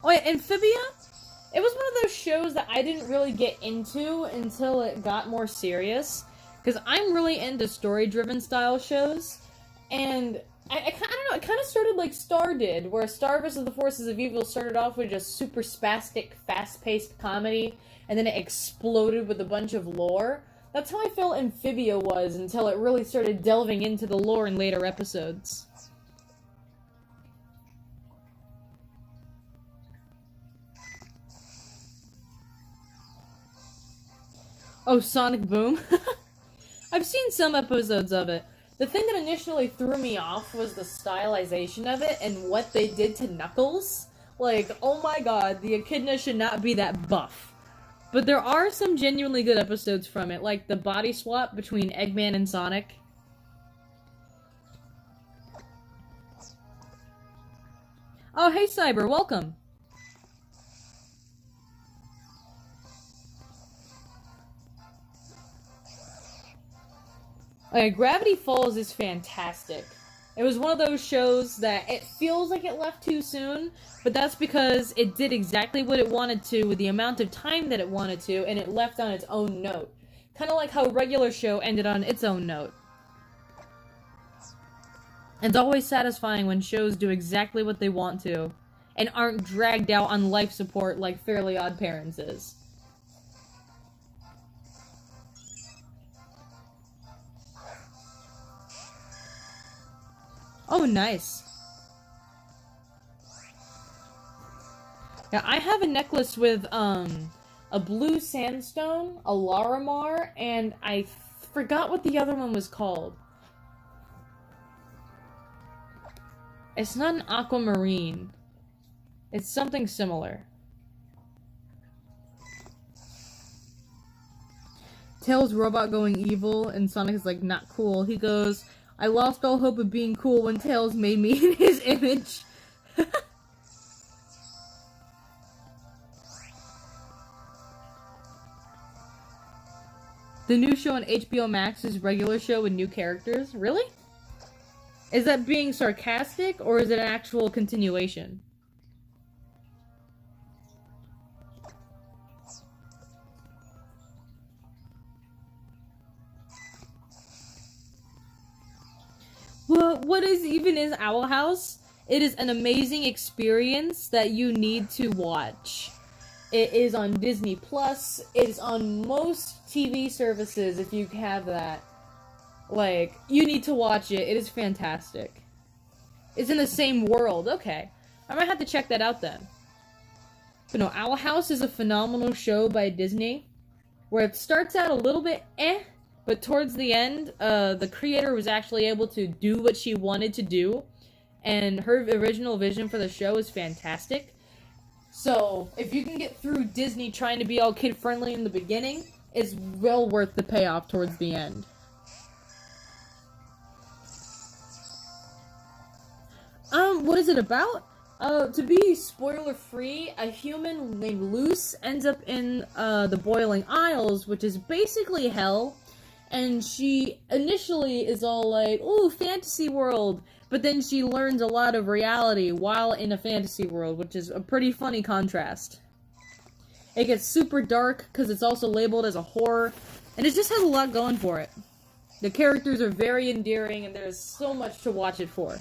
Oh yeah, Amphibia? It was one of those shows that I didn't really get into until it got more serious. Because I'm really into story-driven style shows. And I don't know, it kind of started like Star did, where Star vs. the Forces of Evil started off with just super spastic, fast-paced comedy, and then it exploded with a bunch of lore. That's how I felt Amphibia was until it really started delving into the lore in later episodes. Oh, Sonic Boom? I've seen some episodes of it. The thing that initially threw me off was the stylization of it and what they did to Knuckles. Like, oh my god, the Echidna should not be that buff. But there are some genuinely good episodes from it, like the body swap between Eggman and Sonic. Oh, hey Cyber, welcome! Gravity Falls is fantastic. It was one of those shows that it feels like it left too soon, but that's because it did exactly what it wanted to with the amount of time that it wanted to, and it left on its own note. Kind of like how a regular show ended on its own note. It's always satisfying when shows do exactly what they want to, and aren't dragged out on life support like Fairly Odd Parents is. Oh, nice. Yeah, I have a necklace with, a blue sandstone, a Larimar, and I forgot what the other one was called. It's not an aquamarine. It's something similar. Tails' robot going evil, and Sonic is like, not cool. He goes, I lost all hope of being cool when Tails made me in his image. The new show on HBO Max is a regular show with new characters? Really? Is that being sarcastic, or is it an actual continuation? Well, what even is Owl House? It is an amazing experience that you need to watch. It is on Disney Plus. It is on most TV services if you have that. Like, you need to watch it. It is fantastic. It's in the same world. Okay. I might have to check that out then. But no, Owl House is a phenomenal show by Disney, where it starts out a little bit but towards the end, the creator was actually able to do what she wanted to do, and her original vision for the show is fantastic. So, if you can get through Disney trying to be all kid-friendly in the beginning, is well worth the payoff towards the end. What is it about? To be spoiler-free, a human named Luce ends up in, the Boiling Isles, which is basically hell, and she initially is all like, ooh, fantasy world, but then she learns a lot of reality while in a fantasy world, which is a pretty funny contrast. It gets super dark, because it's also labeled as a horror, and it just has a lot going for it. The characters are very endearing, and there's so much to watch it for.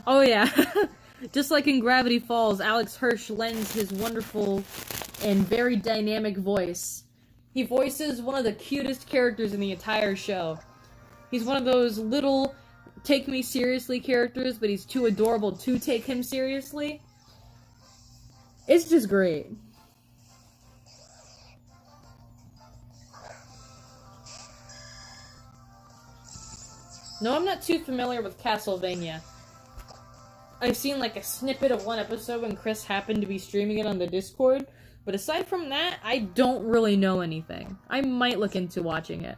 Oh yeah, just like in Gravity Falls, Alex Hirsch lends his wonderful and very dynamic voice. He voices one of the cutest characters in the entire show. He's one of those little take me seriously characters, but he's too adorable to take him seriously. It's just great. No, I'm not too familiar with Castlevania. I've seen like a snippet of one episode when Chris happened to be streaming it on the Discord, but aside from that, I don't really know anything. I might look into watching it.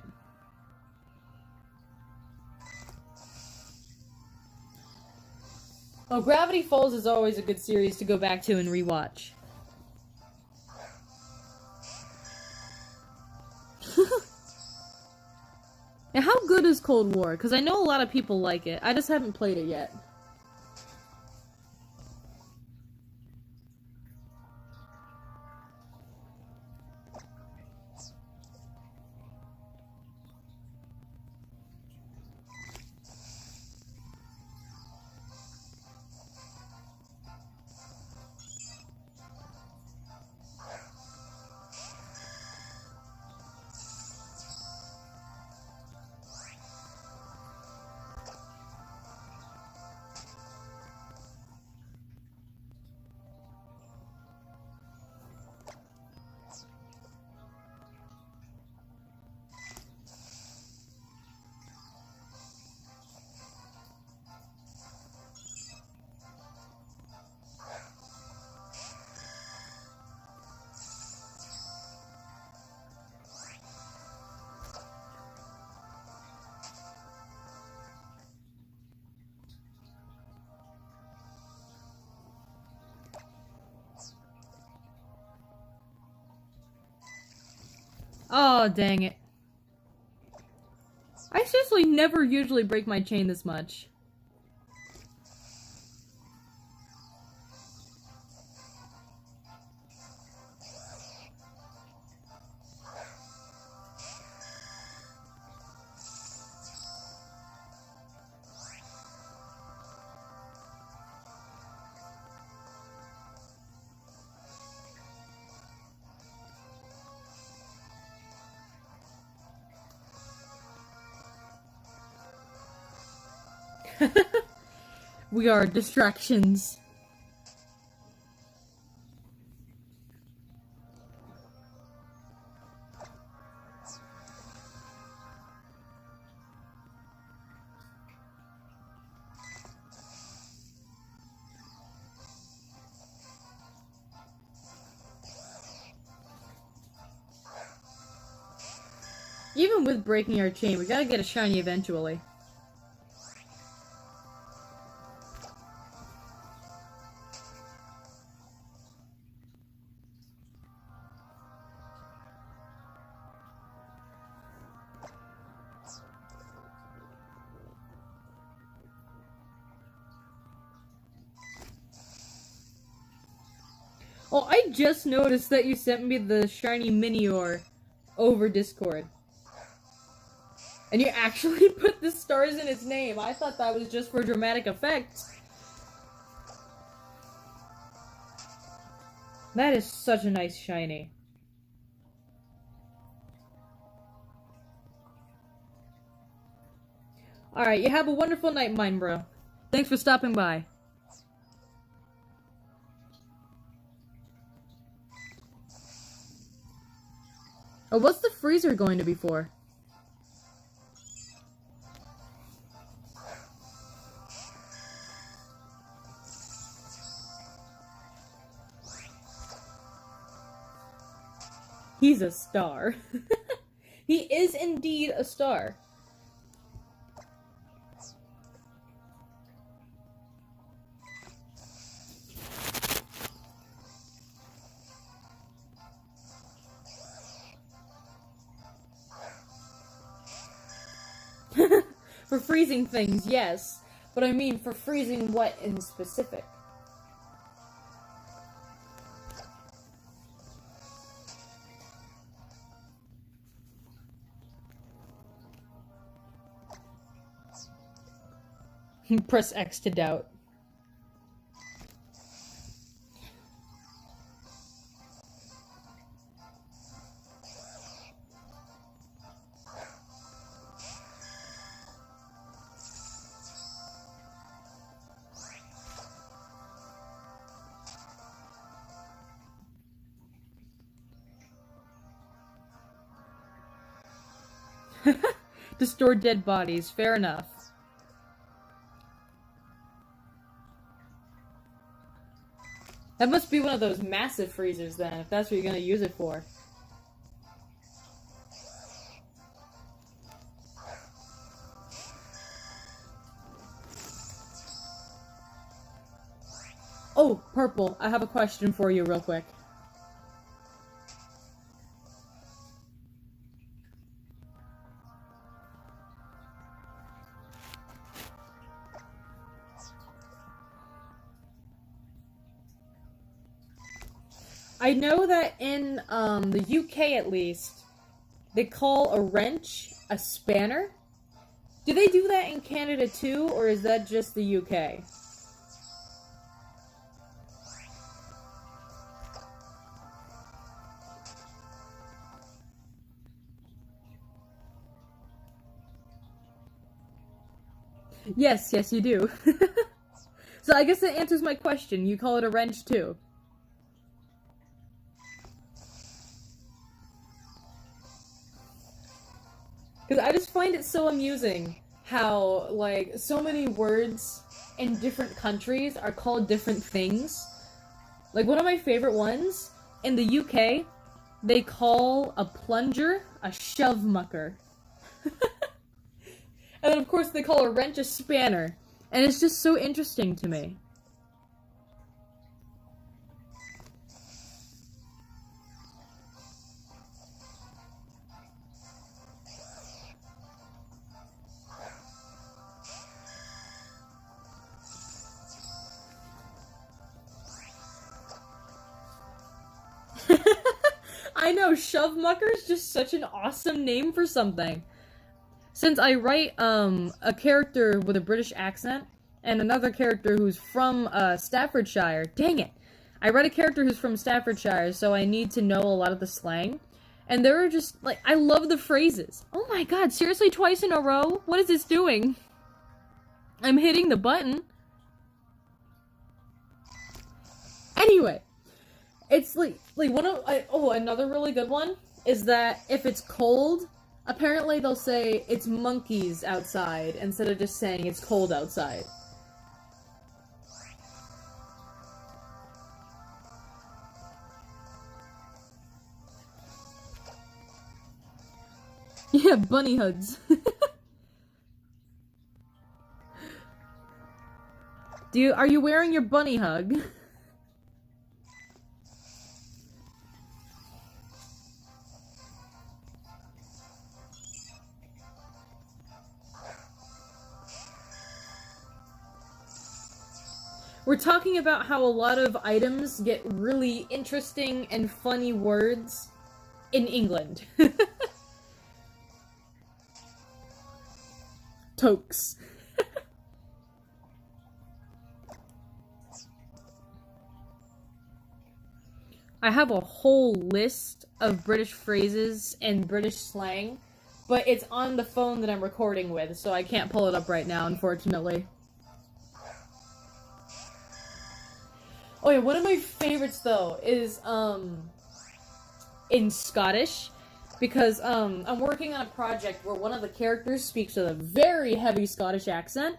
Oh, Gravity Falls is always a good series to go back to and rewatch. Now, how good is Cold War? Because I know a lot of people like it. I just haven't played it yet. Oh, dang it. I seriously never usually break my chain this much. We are distractions. Even with breaking our chain, we gotta get a shiny eventually. Oh, I just noticed that you sent me the shiny Minior over Discord. And you actually put the stars in its name. I thought that was just for dramatic effect. That is such a nice shiny. Alright, you have a wonderful night, mine bro. Thanks for stopping by. Oh, what's the freezer going to be for? He's a star. He is indeed a star. For freezing things, yes. But I mean, for freezing what in specific? Press X to doubt. To store dead bodies, fair enough. That must be one of those massive freezers then, if that's what you're gonna use it for. Oh, Purple, I have a question for you real quick. I know that in the UK at least, they call a wrench a spanner. Do they do that in Canada too, or is that just the UK? Yes, yes, you do. So I guess that answers my question. You call it a wrench too. Because I just find it so amusing how, like, so many words in different countries are called different things. Like, one of my favorite ones, in the UK, they call a plunger a shove mucker. And then, of course, they call a wrench a spanner. And it's just so interesting to me. I know, shove mucker is just such an awesome name for something. Since I write a character with a British accent and another character who's from Staffordshire, dang it! I write a character who's from Staffordshire, so I need to know a lot of the slang. And there are just, like, I love the phrases. Oh my god, seriously, twice in a row? What is this doing? I'm hitting the button. Anyway, it's like another really good one is that if it's cold, apparently they'll say it's monkeys outside instead of just saying it's cold outside. Yeah, bunny hoods. Are you wearing your bunny hug? We're talking about how a lot of items get really interesting and funny words in England. Tokes. I have a whole list of British phrases and British slang, but it's on the phone that I'm recording with, so I can't pull it up right now, unfortunately. Oh yeah, one of my favorites though is in Scottish, because I'm working on a project where one of the characters speaks with a very heavy Scottish accent,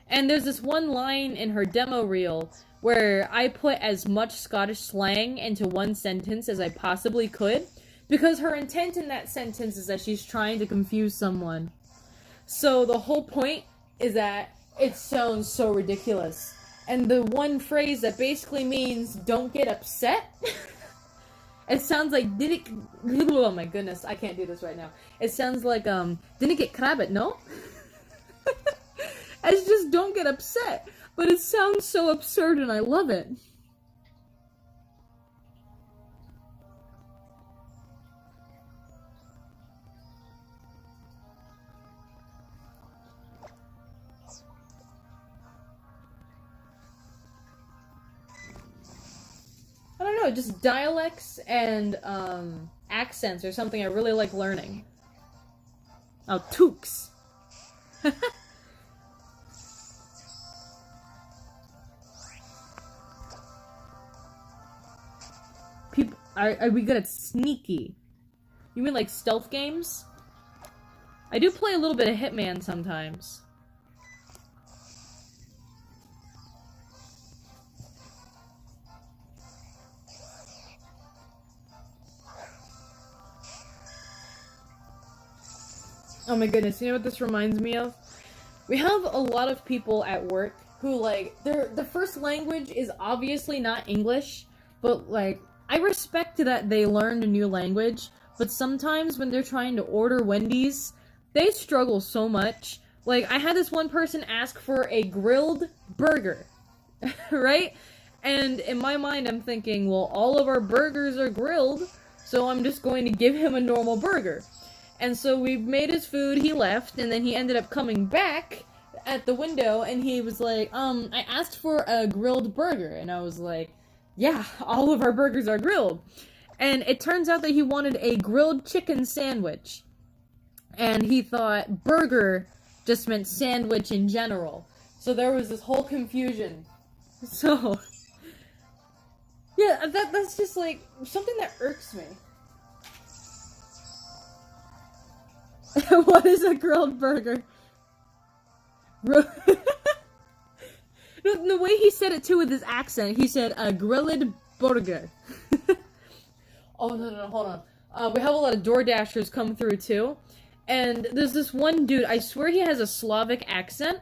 and there's this one line in her demo reel where I put as much Scottish slang into one sentence as I possibly could, Because her intent in that sentence is that she's trying to confuse someone. So the whole point is that it sounds so ridiculous. And the one phrase that basically means don't get upset, it sounds like didn't. Oh my goodness, I can't do this right now. It sounds like didn't get krabbit, no? It's just don't get upset. But it sounds so absurd and I love it. I don't know, just dialects and accents are something I really like learning. Oh, toques. People, are we good at sneaky? You mean like stealth games? I do play a little bit of Hitman sometimes. Oh my goodness, you know what this reminds me of? We have a lot of people at work who, like, the first language is obviously not English, but, like, I respect that they learned a new language, but sometimes when they're trying to order Wendy's, they struggle so much. Like, I had this one person ask for a grilled burger, right? And in my mind, I'm thinking, well, all of our burgers are grilled, so I'm just going to give him a normal burger. And so we made his food, he left, and then he ended up coming back at the window, and he was like, I asked for a grilled burger, and I was like, yeah, all of our burgers are grilled. And it turns out that he wanted a grilled chicken sandwich. And he thought burger just meant sandwich in general. So there was this whole confusion. So, yeah, that's just like something that irks me. What is a grilled burger? The way he said it too with his accent, he said a grilled burger. Oh no, hold on. We have a lot of Door Dashers come through too, and there's this one dude. I swear he has a Slavic accent,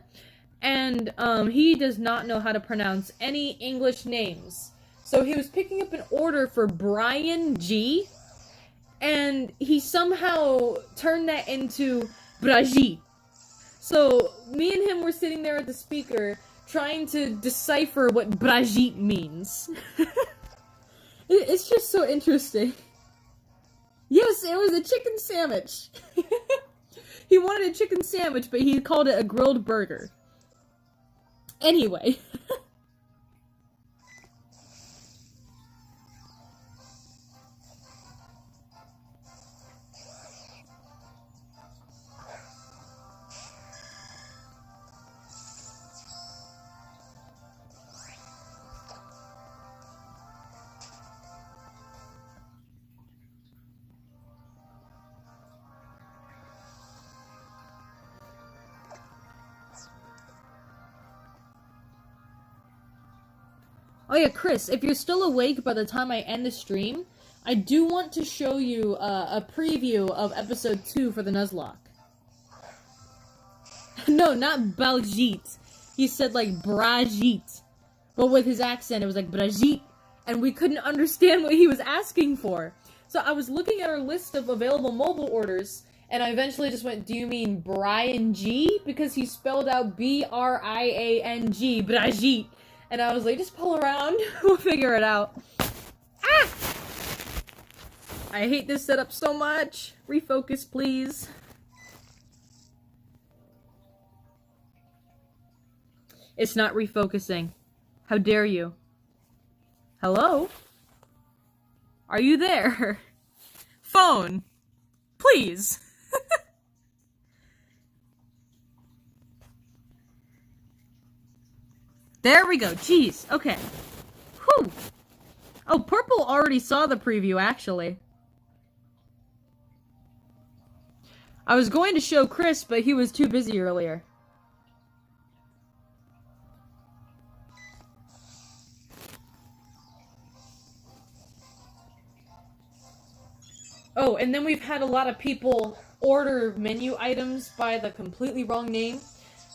and he does not know how to pronounce any English names. So he was picking up an order for Brian G. And he somehow turned that into Brigitte. So me and him were sitting there at the speaker trying to decipher what Brigitte means. It's just so interesting. Yes, it was a chicken sandwich. He wanted a chicken sandwich, but he called it a grilled burger. Anyway. Oh yeah, Chris, if you're still awake by the time I end the stream, I do want to show you a preview of episode 2 for the Nuzlocke. No, not Baljeet. He said like Brigitte. But with his accent, it was like Brigitte. And we couldn't understand what he was asking for. So I was looking at our list of available mobile orders, and I eventually just went, do you mean Brian G? Because he spelled out B-R-I-A-N-G, Brigitte. And I was like, just pull around, we'll figure it out. Ah! I hate this setup so much. Refocus, please. It's not refocusing. How dare you? Hello? Are you there? Phone. Please. There we go. Jeez. Okay. Whew. Oh, Purple already saw the preview, actually. I was going to show Chris, but he was too busy earlier. Oh, and then we've had a lot of people order menu items by the completely wrong name.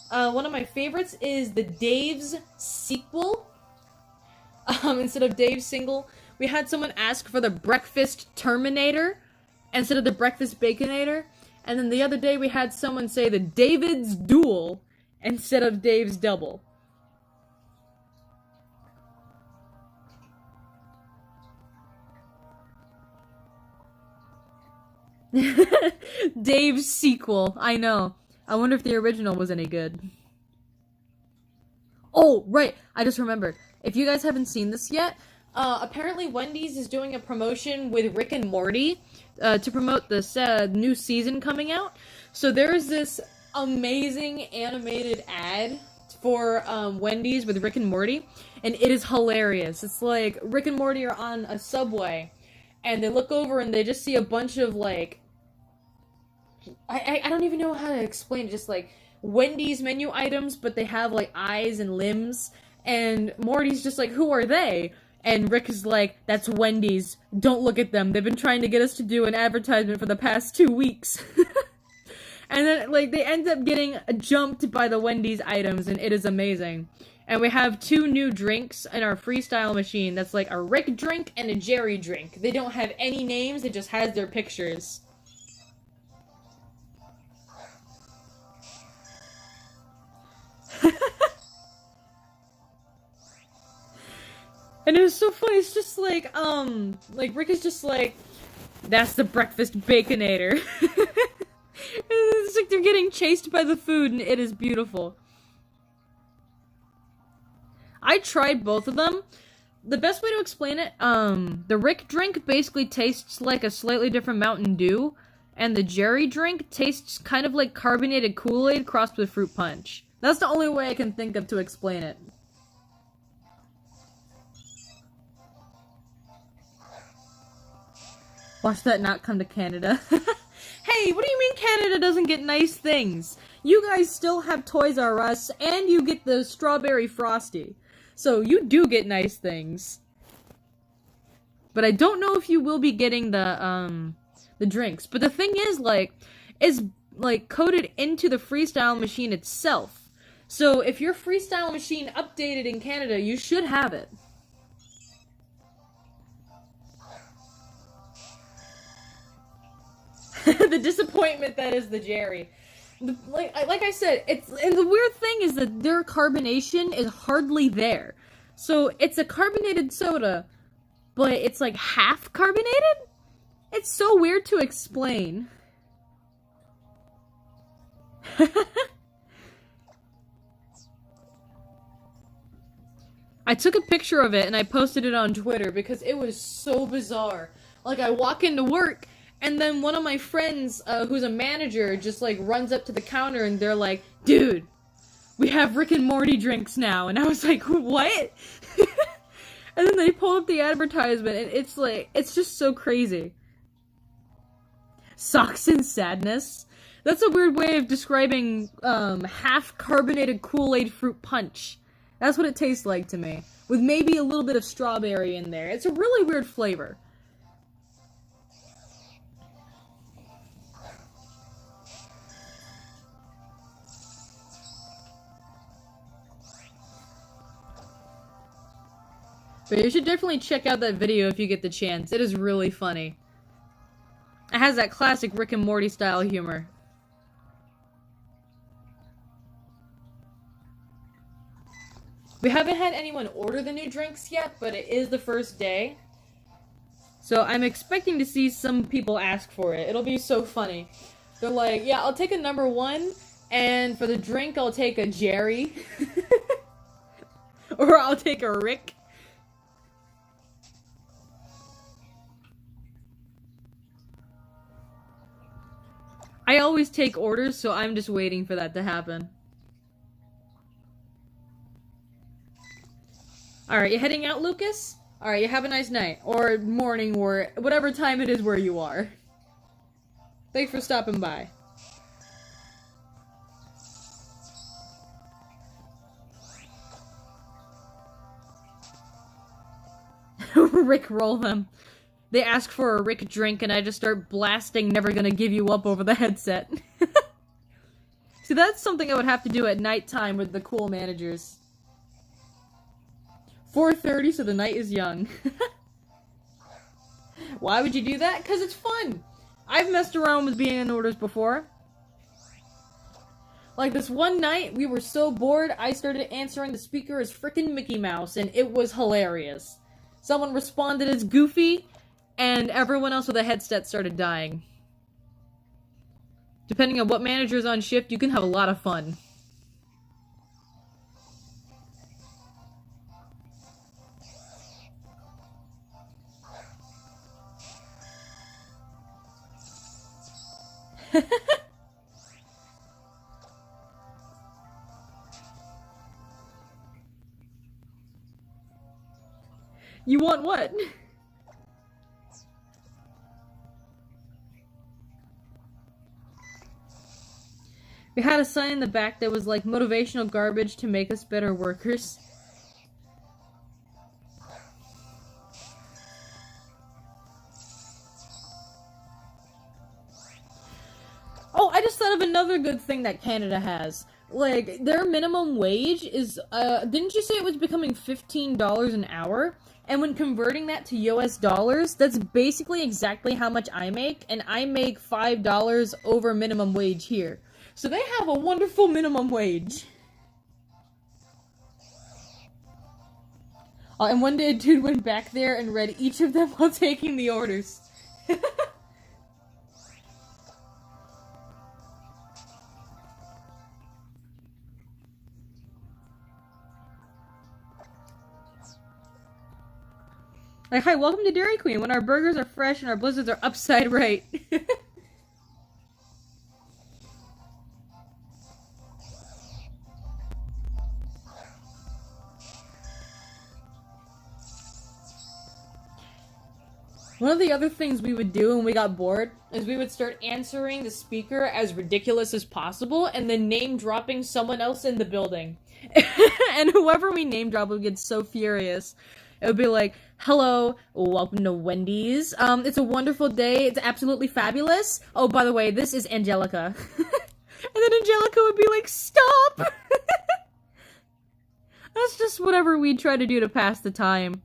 One of my favorites is the Dave's sequel. Instead of Dave's single. We had someone ask for the Breakfast Terminator instead of the Breakfast Baconator. And then the other day we had someone say the David's Duel instead of Dave's Double. Dave's sequel. I know. I wonder if the original was any good. Oh, right. I just remembered. If you guys haven't seen this yet, apparently Wendy's is doing a promotion with Rick and Morty to promote this new season coming out. So there's this amazing animated ad for Wendy's with Rick and Morty, and it is hilarious. It's like Rick and Morty are on a subway, and they look over and they just see a bunch of like... I don't even know how to explain it, just like Wendy's menu items, but they have like eyes and limbs, and Morty's just like, who are they? And Rick is like, that's Wendy's. Don't look at them. They've been trying to get us to do an advertisement for the past 2 weeks. And then, like, they end up getting jumped by the Wendy's items, and it is amazing. And we have 2 new drinks in our freestyle machine that's like a Rick drink and a Jerry drink. They don't have any names, it just has their pictures. And it was so funny, it's just like Rick is just like, that's the Breakfast Baconator. It's like they're getting chased by the food, and it is beautiful. I tried both of them. The best way to explain it, the Rick drink basically tastes like a slightly different Mountain Dew, and the Jerry drink tastes kind of like carbonated Kool-Aid crossed with fruit punch. That's the only way I can think of to explain it. Watch that not come to Canada. Hey, what do you mean Canada doesn't get nice things? You guys still have Toys R Us, and you get the Strawberry Frosty. So you do get nice things. But I don't know if you will be getting the drinks. But the thing is, like, it's, like, coded into the Freestyle machine itself. So if your Freestyle machine updated in Canada, you should have it. The disappointment that is the Jerry. Like I said, and the weird thing is that their carbonation is hardly there. So it's a carbonated soda, but it's like half carbonated? It's so weird to explain. I took a picture of it and I posted it on Twitter because it was so bizarre. Like, I walk into work, and then one of my friends, who's a manager, just, like, runs up to the counter, and they're like, dude, we have Rick and Morty drinks now. And I was like, what? And then they pull up the advertisement, and it's like, it's just so crazy. Socks and sadness? That's a weird way of describing, half-carbonated Kool-Aid fruit punch. That's what it tastes like to me. With maybe a little bit of strawberry in there. It's a really weird flavor. But you should definitely check out that video if you get the chance. It is really funny. It has that classic Rick and Morty style humor. We haven't had anyone order the new drinks yet, but it is the first day. So I'm expecting to see some people ask for it. It'll be so funny. They're like, yeah, I'll take a number 1, and for the drink, I'll take a Jerry. Or I'll take a Rick. I always take orders, so I'm just waiting for that to happen. Alright, you heading out, Lucas? Alright, you have a nice night. Or morning, or whatever time it is where you are. Thanks for stopping by. Rick roll them. They ask for a Rick drink, and I just start blasting Never Gonna Give You Up over the headset. See, that's something I would have to do at nighttime with the cool managers. 4:30, so the night is young. Why would you do that? Because it's fun! I've messed around with being in orders before. Like this one night, we were so bored, I started answering the speaker as frickin' Mickey Mouse, and it was hilarious. Someone responded as Goofy, and everyone else with a headset started dying. Depending on what manager's on shift, you can have a lot of fun. You want what? We had a sign in the back that was like motivational garbage to make us better workers. Oh, I just thought of another good thing that Canada has. Like, their minimum wage is, didn't you say it was becoming $15 an hour? And when converting that to US dollars, that's basically exactly how much I make, and I make $5 over minimum wage here. So they have a wonderful minimum wage. And one day a dude went back there and read each of them while taking the orders. Like, hi, welcome to Dairy Queen, when our burgers are fresh and our blizzards are upside right. One of the other things we would do when we got bored is we would start answering the speaker as ridiculous as possible and then name dropping someone else in the building. And whoever we name drop would get so furious. It would be like, hello, welcome to Wendy's. It's a wonderful day. It's absolutely fabulous. Oh, by the way, this is Angelica. And then Angelica would be like, stop! That's just whatever we try to do to pass the time.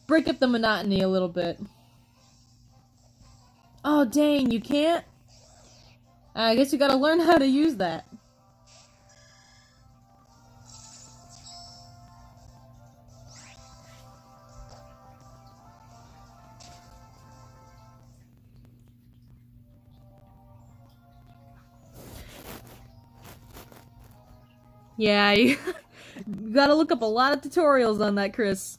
Break up the monotony a little bit. Oh, dang, you can't? I guess you gotta learn how to use that. Yeah, you gotta look up a lot of tutorials on that, Chris.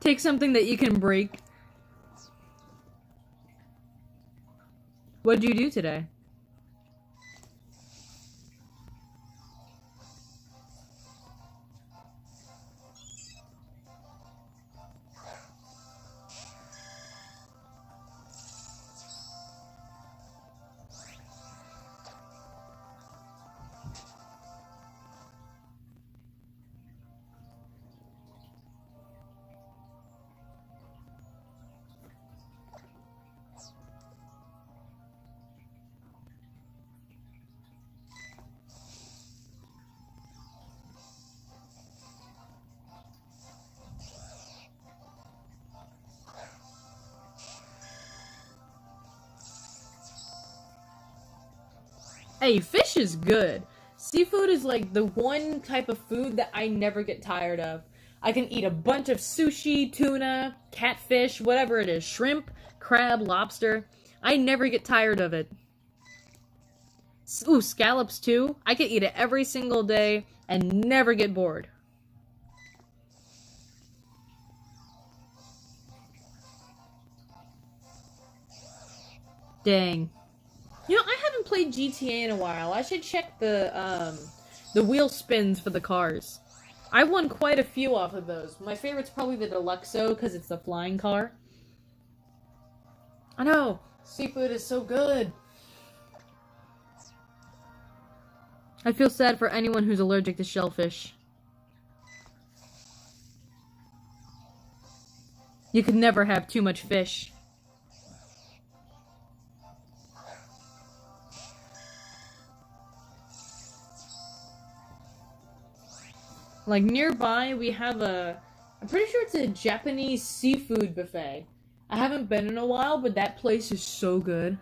Take something that you can break. What'd you do today? Hey, fish is good. Seafood is like the one type of food that I never get tired of. I can eat a bunch of sushi, tuna, catfish, whatever it is, shrimp, crab, lobster. I never get tired of it. Ooh, scallops too. I could eat it every single day and never get bored. Dang. You know, I haven't played GTA in a while. I should check the wheel spins for the cars. I won quite a few off of those. My favorite's probably the Deluxo, because it's the flying car. I know! Seafood is so good! I feel sad for anyone who's allergic to shellfish. You could never have too much fish. Like, nearby, we have I'm pretty sure it's a Japanese seafood buffet. I haven't been in a while, but that place is so good.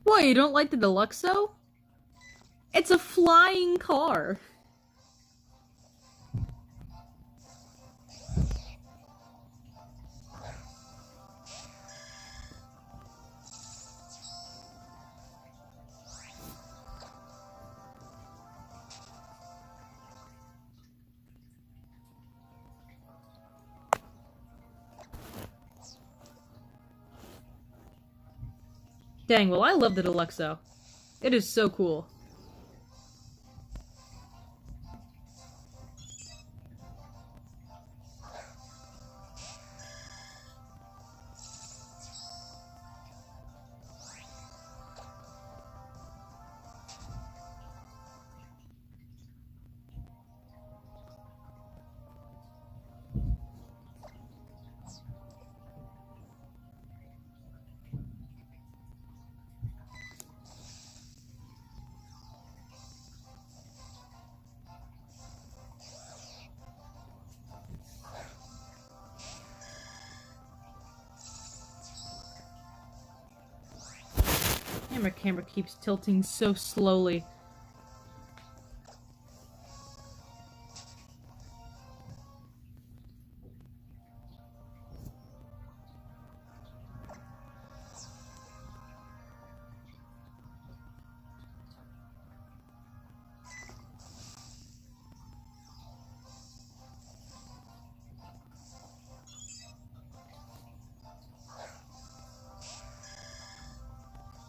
What, you don't like the Deluxo? It's a flying car. Dang, well, I love the Deluxo. It is so cool. And my camera keeps tilting so slowly.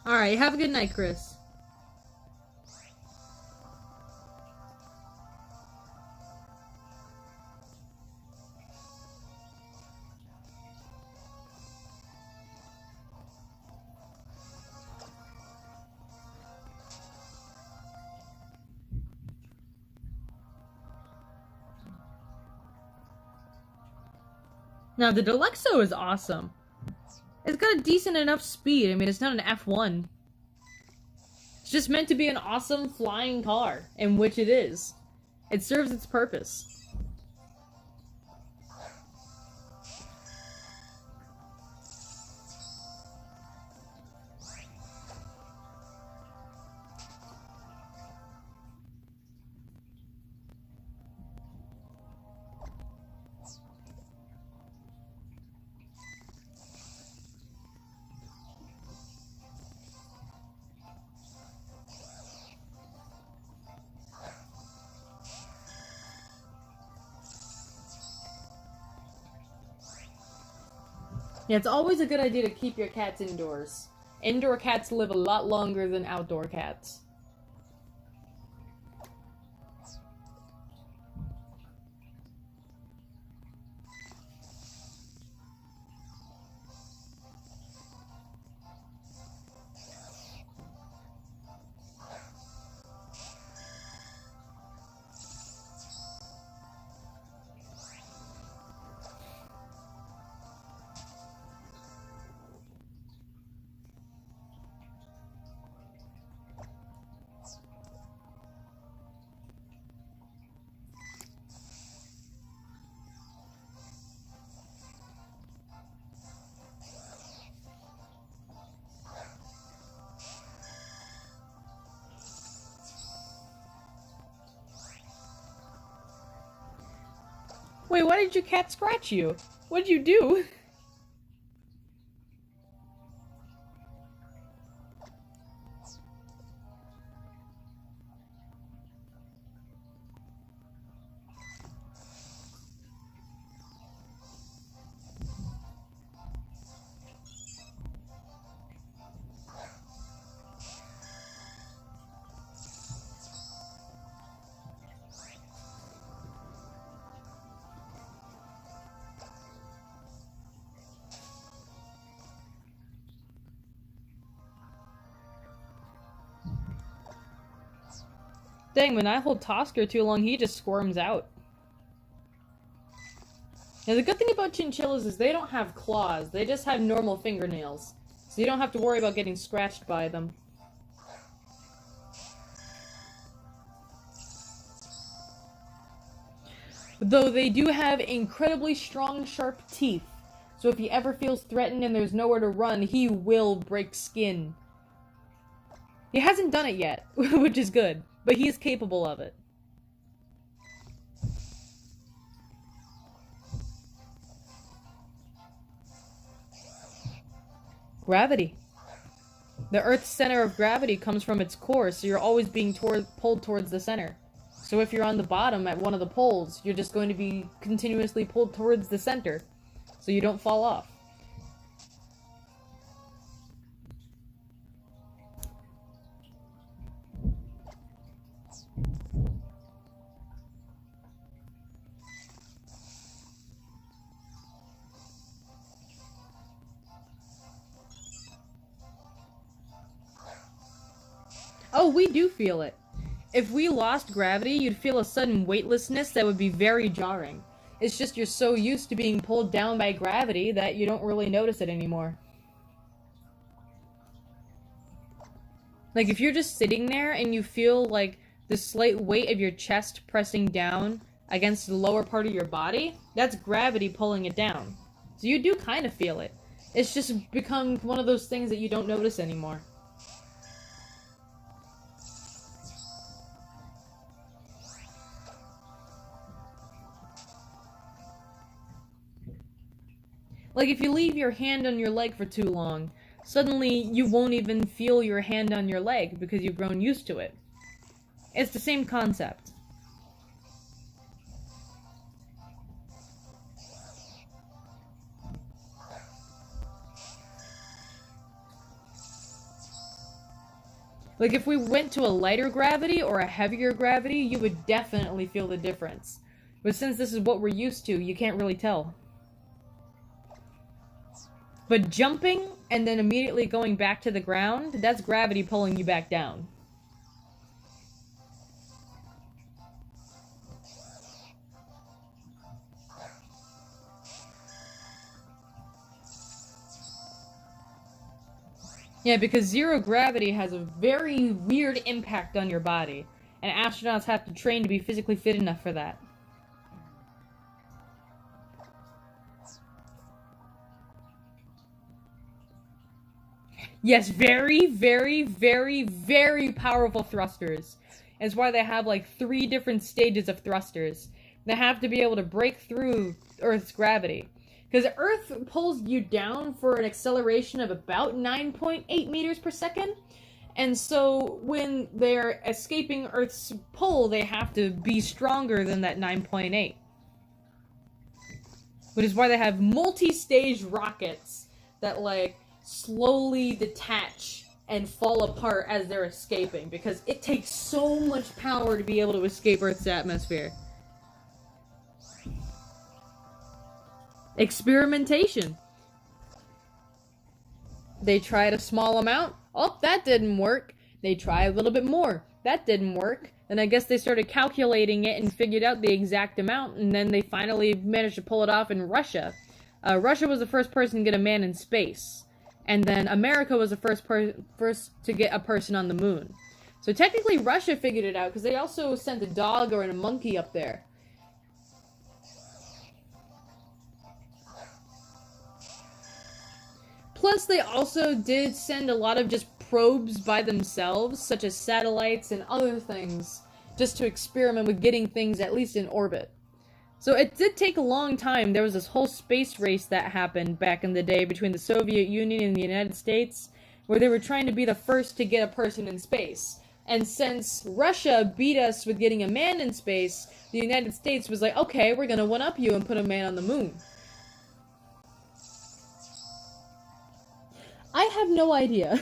Alright, have a good night, Chris. Now, the Deluxo is awesome. It's got a decent enough speed. I mean, it's not an F1. It's just meant to be an awesome flying car, in which it is. It serves its purpose. Yeah, it's always a good idea to keep your cats indoors. Indoor cats live a lot longer than outdoor cats. Wait, why did your cat scratch you? What did you do? Dang, when I hold Tosker too long, he just squirms out. Now, the good thing about chinchillas is they don't have claws. They just have normal fingernails. So you don't have to worry about getting scratched by them. Though they do have incredibly strong, sharp teeth. So if he ever feels threatened and there's nowhere to run, he will break skin. He hasn't done it yet, which is good. But he is capable of it. Gravity. The Earth's center of gravity comes from its core, so you're always being pulled towards the center. So if you're on the bottom at one of the poles, you're just going to be continuously pulled towards the center, so you don't fall off. Oh, we do feel it. If we lost gravity, you'd feel a sudden weightlessness that would be very jarring. It's just you're so used to being pulled down by gravity that you don't really notice it anymore. Like, if you're just sitting there and you feel, like, the slight weight of your chest pressing down against the lower part of your body, that's gravity pulling it down. So you do kind of feel it. It's just become one of those things that you don't notice anymore. Like, if you leave your hand on your leg for too long, suddenly you won't even feel your hand on your leg because you've grown used to it. It's the same concept. Like, if we went to a lighter gravity or a heavier gravity, you would definitely feel the difference. But since this is what we're used to, you can't really tell. But jumping and then immediately going back to the ground, that's gravity pulling you back down. Yeah, because zero gravity has a very weird impact on your body, and astronauts have to train to be physically fit enough for that. Yes, very, very, very, very powerful thrusters. It's why they have like 3 different stages of thrusters. They have to be able to break through Earth's gravity. Because Earth pulls you down for an acceleration of about 9.8 meters per second. And so when they're escaping Earth's pull, they have to be stronger than that 9.8. Which is why they have multi-stage rockets that like slowly detach and fall apart as they're escaping, because it takes so much power to be able to escape Earth's atmosphere. Experimentation. They tried a small amount. Oh, that didn't work. They tried a little bit more. That didn't work. And I guess they started calculating it and figured out the exact amount, and then they finally managed to pull it off in Russia. Russia was the first person to get a man in space. And then America was the first to get a person on the moon. So technically Russia figured it out, because they also sent a dog or a monkey up there. Plus, they also did send a lot of just probes by themselves, such as satellites and other things, just to experiment with getting things at least in orbit. So it did take a long time. There was this whole space race that happened back in the day between the Soviet Union and the United States, where they were trying to be the first to get a person in space. And since Russia beat us with getting a man in space, the United States was like, okay, we're gonna one-up you and put a man on the moon. I have no idea.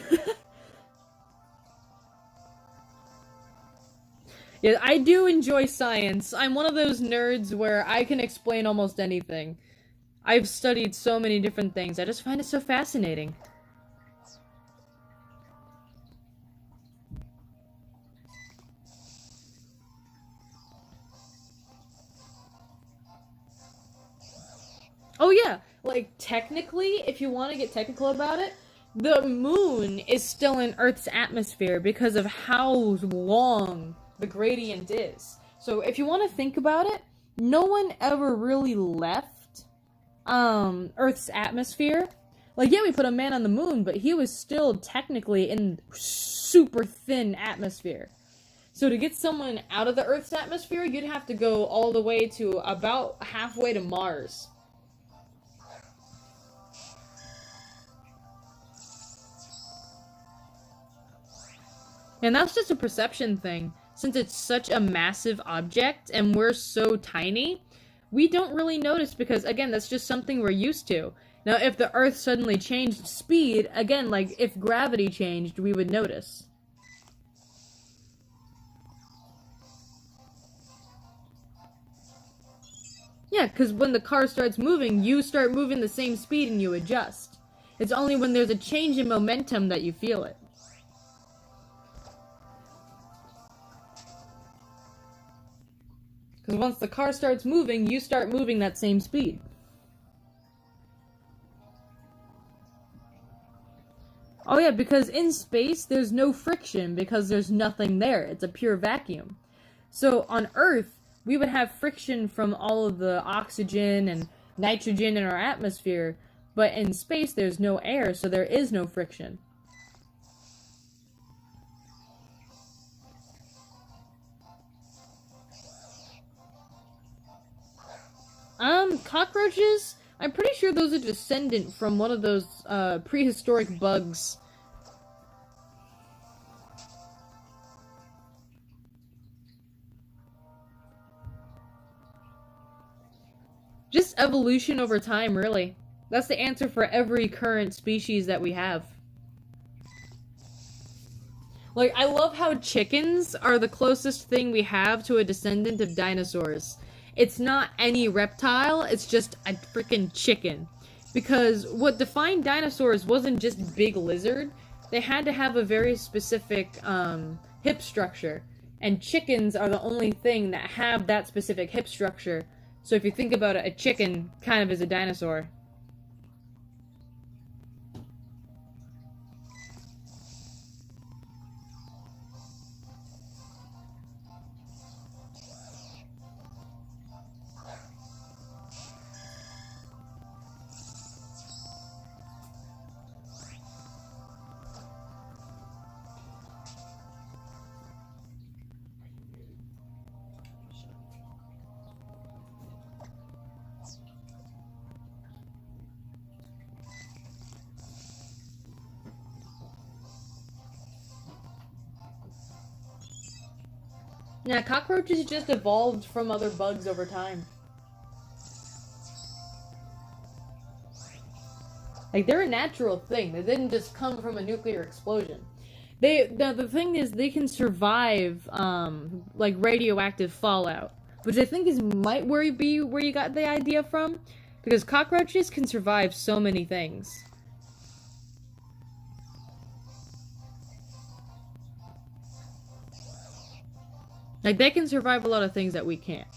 Yeah, I do enjoy science. I'm one of those nerds where I can explain almost anything. I've studied so many different things. I just find it so fascinating. Oh yeah, like technically, if you want to get technical about it, the moon is still in Earth's atmosphere because of how long the gradient is. So if you want to think about it, no one ever really left Earth's atmosphere. Like, yeah, we put a man on the moon, but he was still technically in super thin atmosphere. So to get someone out of the Earth's atmosphere, you'd have to go all the way to about halfway to Mars. And that's just a perception thing. Since it's such a massive object and we're so tiny, we don't really notice because, again, that's just something we're used to. Now, if the Earth suddenly changed speed, again, like, if gravity changed, we would notice. Yeah, because when the car starts moving, you start moving the same speed and you adjust. It's only when there's a change in momentum that you feel it. Because once the car starts moving, you start moving that same speed. Oh yeah, because in space, there's no friction because there's nothing there. It's a pure vacuum. So on Earth, we would have friction from all of the oxygen and nitrogen in our atmosphere, but in space, there's no air, so there is no friction. Cockroaches? I'm pretty sure those are descendant from one of those, prehistoric bugs. Just evolution over time, really. That's the answer for every current species that we have. Like, I love how chickens are the closest thing we have to a descendant of dinosaurs. It's not any reptile, it's just a freaking chicken. Because what defined dinosaurs wasn't just big lizard, they had to have a very specific hip structure. And chickens are the only thing that have that specific hip structure. So if you think about it, a chicken kind of is a dinosaur. Yeah, cockroaches just evolved from other bugs over time. Like, they're a natural thing. They didn't just come from a nuclear explosion. The thing is, they can survive, like, radioactive fallout. Which I think might where you got the idea from. Because cockroaches can survive so many things. Like, they can survive a lot of things that we can't.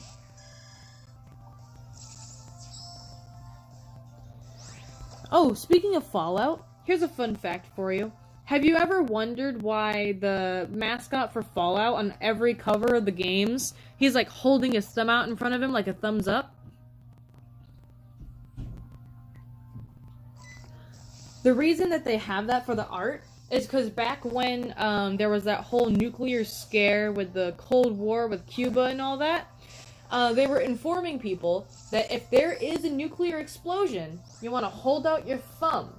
Oh, speaking of Fallout, here's a fun fact for you. Have you ever wondered why the mascot for Fallout on every cover of the games, he's like holding his thumb out in front of him like a thumbs up? The reason that they have that for the art is because back when there was that whole nuclear scare with the Cold War with Cuba and all that, they were informing people that if there is a nuclear explosion, you want to hold out your thumb.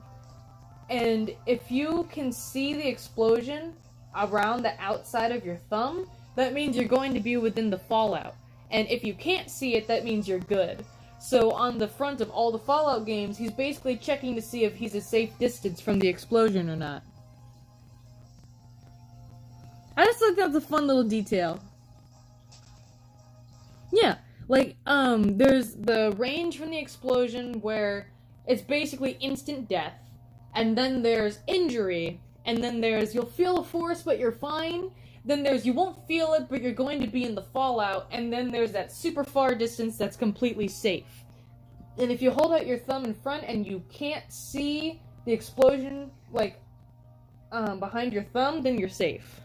And if you can see the explosion around the outside of your thumb, that means you're going to be within the fallout. And if you can't see it, that means you're good. So on the front of all the Fallout games, he's basically checking to see if he's a safe distance from the explosion or not. I just think that's a fun little detail. Yeah, like, there's the range from the explosion where it's basically instant death, and then there's injury, and then there's you'll feel the force but you're fine, then there's you won't feel it but you're going to be in the fallout, and then there's that super far distance that's completely safe. And if you hold out your thumb in front and you can't see the explosion, like, behind your thumb, then you're safe.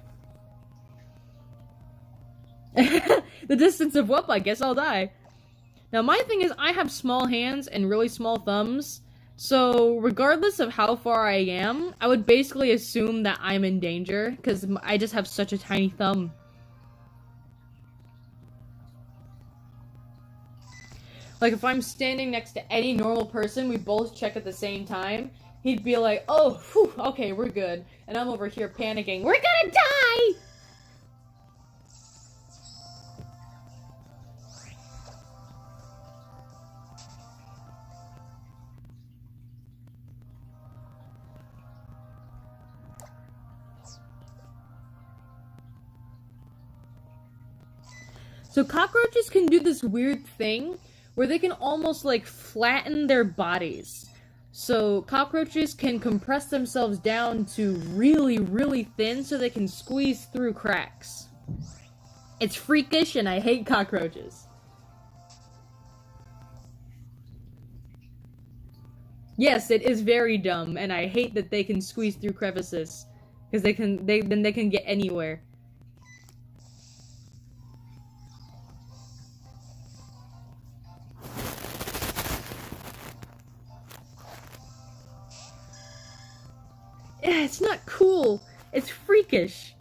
The distance of whoop, I guess I'll die. Now, my thing is, I have small hands and really small thumbs, so regardless of how far I am, I would basically assume that I'm in danger, because I just have such a tiny thumb. Like, if I'm standing next to any normal person, we both check at the same time, he'd be like, oh, whew, okay, we're good. And I'm over here panicking, we're gonna die! So cockroaches can do this weird thing where they can almost, like, flatten their bodies. So cockroaches can compress themselves down to really, really thin so they can squeeze through cracks. It's freakish and I hate cockroaches. Yes, it is very dumb and I hate that they can squeeze through crevices. Because then they can get anywhere. Yeah, it's not cool. It's freakish.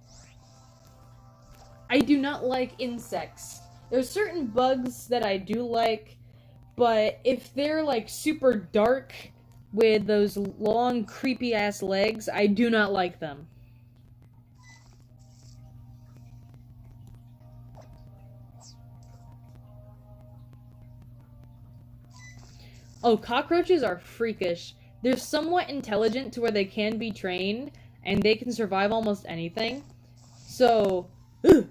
I do not like insects. There's certain bugs that I do like, but if they're like super dark with those long creepy ass legs, I do not like them. Oh, cockroaches are freakish. They're somewhat intelligent to where they can be trained, and they can survive almost anything. So, ugh.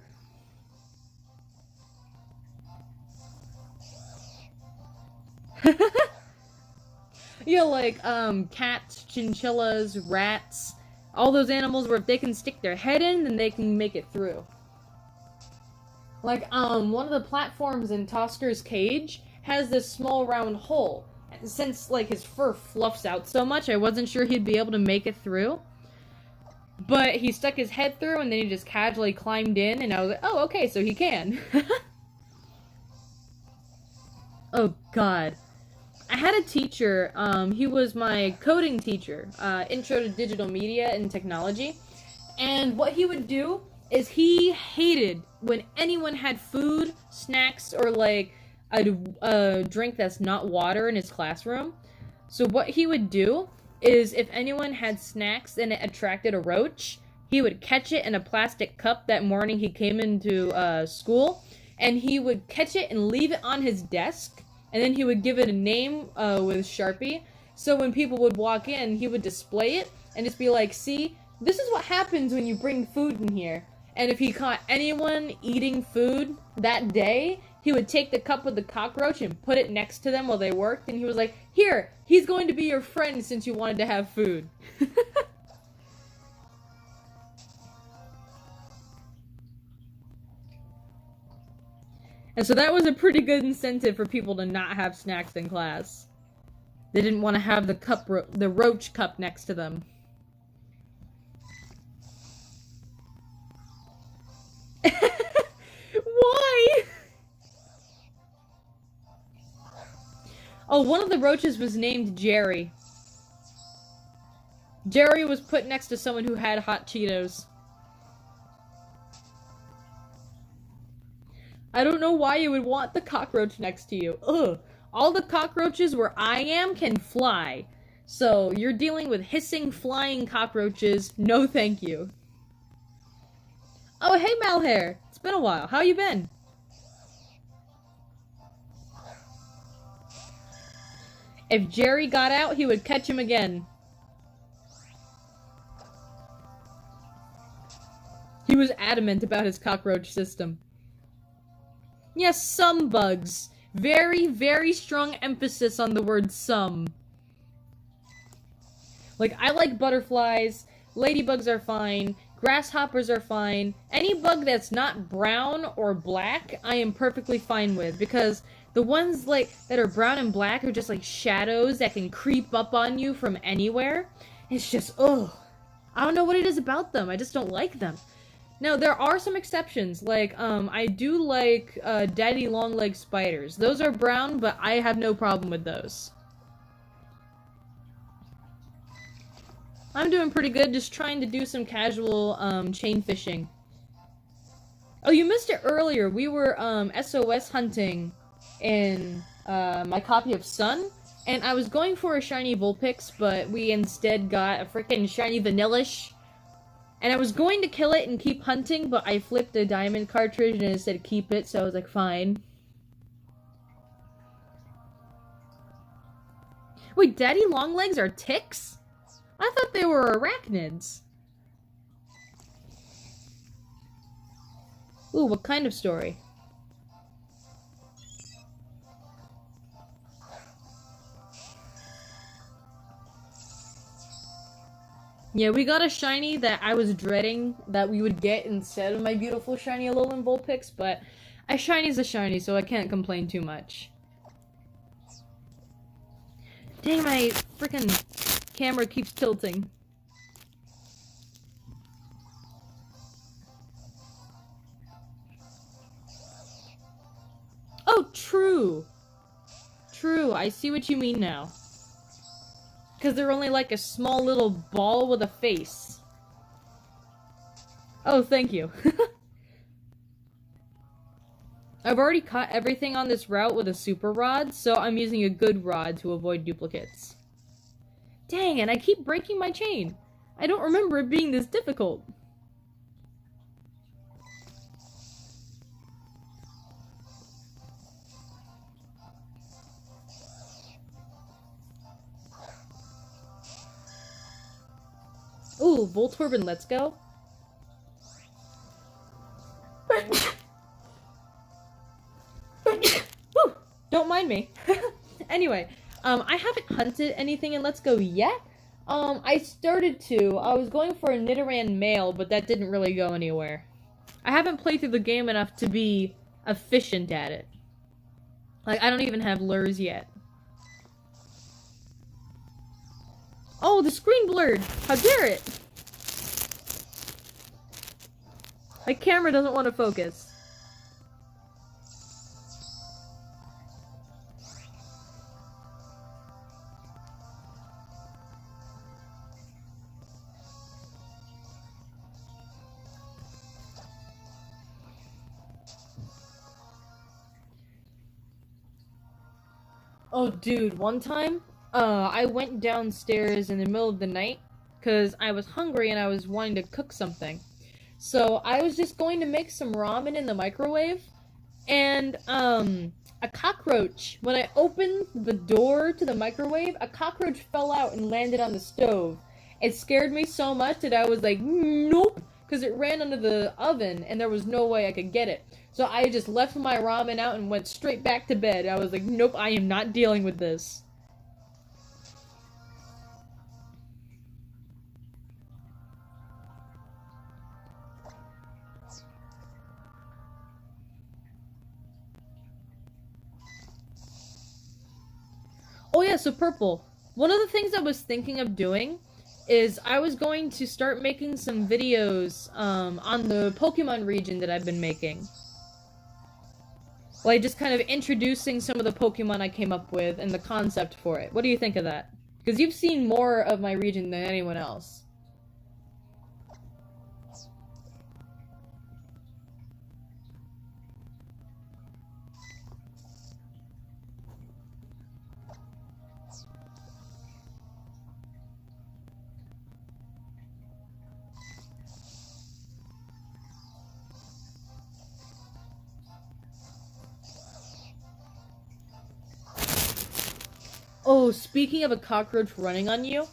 You know, like, cats, chinchillas, rats, all those animals where if they can stick their head in, then they can make it through. Like, one of the platforms in Tosker's cage has this small round hole. Since, like, his fur fluffs out so much, I wasn't sure he'd be able to make it through. But he stuck his head through, and then he just casually climbed in, and I was like, oh, okay, so he can. Oh, God. I had a teacher, he was my coding teacher, Intro to Digital Media and Technology, and what he would do is he hated when anyone had food, snacks, or, like, a drink that's not water in his classroom. So what he would do is if anyone had snacks and it attracted a roach, he would catch it in a plastic cup that morning he came into school, and he would catch it and leave it on his desk, and then he would give it a name with Sharpie, so when people would walk in, he would display it and just be like, see, this is what happens when you bring food in here. And if he caught anyone eating food that day, he would take the cup with the cockroach and put it next to them while they worked, and he was like, here, he's going to be your friend since you wanted to have food. And so that was a pretty good incentive for people to not have snacks in class. They didn't want to have the roach cup next to them. Why? Oh, one of the roaches was named Jerry. Jerry was put next to someone who had hot Cheetos. I don't know why you would want the cockroach next to you. Ugh. All the cockroaches where I am can fly. So, you're dealing with hissing, flying cockroaches. No thank you. Oh, hey, Malhair. It's been a while. How you been? If Jerry got out, he would catch him again. He was adamant about his cockroach system. Yes, some bugs. Very, very strong emphasis on the word some. Like, I like butterflies, ladybugs are fine, grasshoppers are fine. Any bug that's not brown or black, I am perfectly fine with, because the ones, like, that are brown and black are just, like, shadows that can creep up on you from anywhere. It's just, ugh. I don't know what it is about them, I just don't like them. Now, there are some exceptions, like, I do like, daddy long-legged spiders. Those are brown, but I have no problem with those. I'm doing pretty good, just trying to do some casual, chain fishing. Oh, you missed it earlier. We were, SOS hunting in, my copy of Sun, and I was going for a shiny Vulpix, but we instead got a freaking shiny Vanillish. And I was going to kill it and keep hunting, but I flipped a diamond cartridge and it said keep it, so I was like, fine. Wait, daddy longlegs are ticks? I thought they were arachnids. Ooh, what kind of story? Yeah, we got a shiny that I was dreading that we would get instead of my beautiful shiny Alolan Vulpix, but a shiny's a shiny, so I can't complain too much. Dang, my freaking camera keeps tilting. Oh, true! True, I see what you mean now. Because they're only like a small little ball with a face. Oh, thank you. I've already caught everything on this route with a super rod, so I'm using a good rod to avoid duplicates. Dang, and I keep breaking my chain. I don't remember it being this difficult. Ooh, Voltorb, let's go. Whew, don't mind me. Anyway, I haven't hunted anything in Let's Go yet. I started to. I was going for a Nidoran male, but that didn't really go anywhere. I haven't played through the game enough to be efficient at it. Like, I don't even have lures yet. Oh, the screen blurred! How dare it! My camera doesn't want to focus. Oh, dude, one time, I went downstairs in the middle of the night, because I was hungry and I was wanting to cook something. So, I was just going to make some ramen in the microwave, and, a cockroach, when I opened the door to the microwave, a cockroach fell out and landed on the stove. It scared me so much that I was like, nope, because it ran under the oven, and there was no way I could get it. So I just left my ramen out and went straight back to bed. I was like, nope, I am not dealing with this. Oh yeah, so Purple. One of the things I was thinking of doing is I was going to start making some videos on the Pokemon region that I've been making. Like, just kind of introducing some of the Pokemon I came up with and the concept for it. What do you think of that? Because you've seen more of my region than anyone else. Oh, speaking of a cockroach running on you,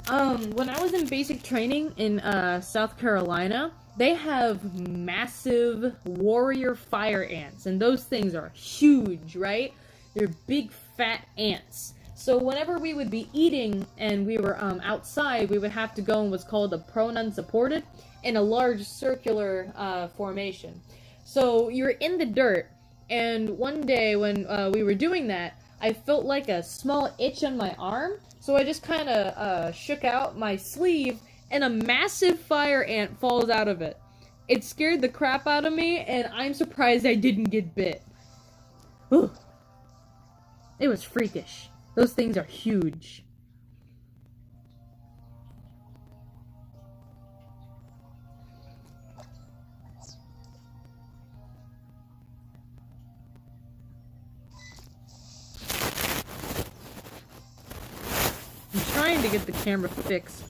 when I was in basic training in, South Carolina, they have massive warrior fire ants, and those things are huge, right? They're big, fat ants. So whenever we would be eating and we were, outside, we would have to go in what's called a prone unsupported in a large circular, formation. So you're in the dirt, and one day when, we were doing that, I felt like a small itch on my arm, so I just kind of shook out my sleeve, and a massive fire ant falls out of it. It scared the crap out of me, and I'm surprised I didn't get bit. Ugh. It was freakish. Those things are huge. I'm trying to get the camera fixed.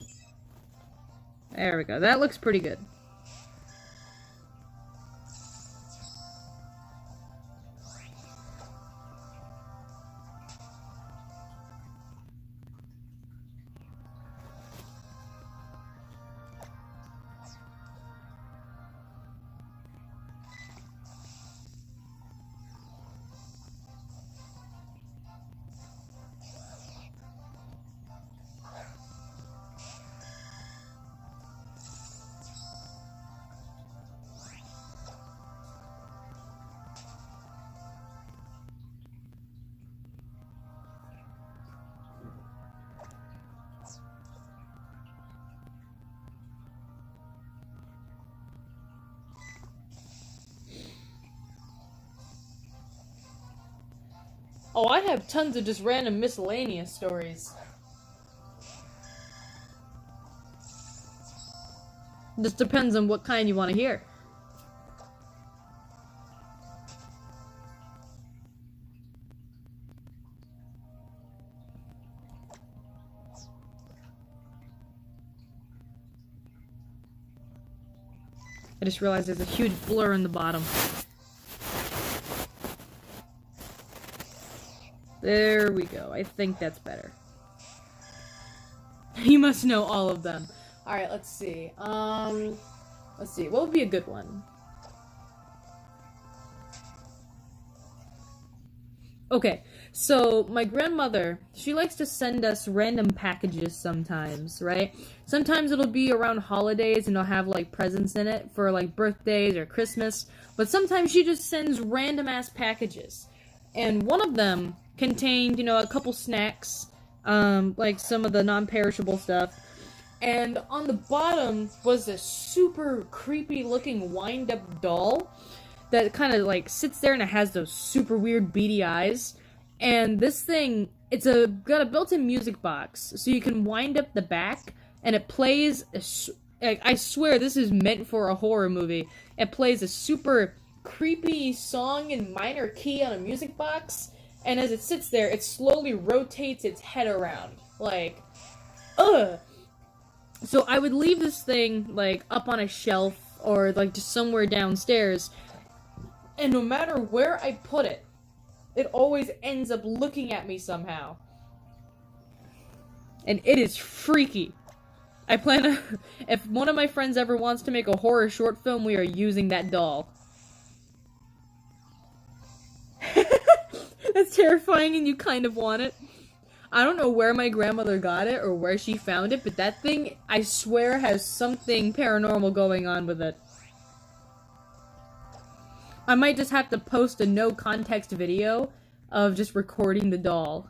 There we go. That looks pretty good. Oh, I have tons of just random miscellaneous stories. Just depends on what kind you want to hear. I just realized there's a huge blur in the bottom. There we go. I think that's better. You must know all of them. Alright, let's see. Let's see. What would be a good one? Okay, so my grandmother, she likes to send us random packages sometimes, right? Sometimes it'll be around holidays and it'll have like presents in it for like birthdays or Christmas, but sometimes she just sends random ass packages. And one of them contained, you know, a couple snacks, like some of the non-perishable stuff. And on the bottom was this super creepy looking wind-up doll that kind of like sits there and it has those super weird beady eyes. And this thing, got a built-in music box, so you can wind up the back and it plays, I swear this is meant for a horror movie. It plays a super creepy song in minor key on a music box, and as it sits there, it slowly rotates its head around. Like, ugh! So I would leave this thing, like, up on a shelf, or, like, just somewhere downstairs, and no matter where I put it, it always ends up looking at me somehow. And it is freaky. I plan to, if one of my friends ever wants to make a horror short film, we are using that doll. That's terrifying and you kind of want it. I don't know where my grandmother got it or where she found it, but that thing, I swear, has something paranormal going on with it. I might just have to post a no-context video of just recording the doll.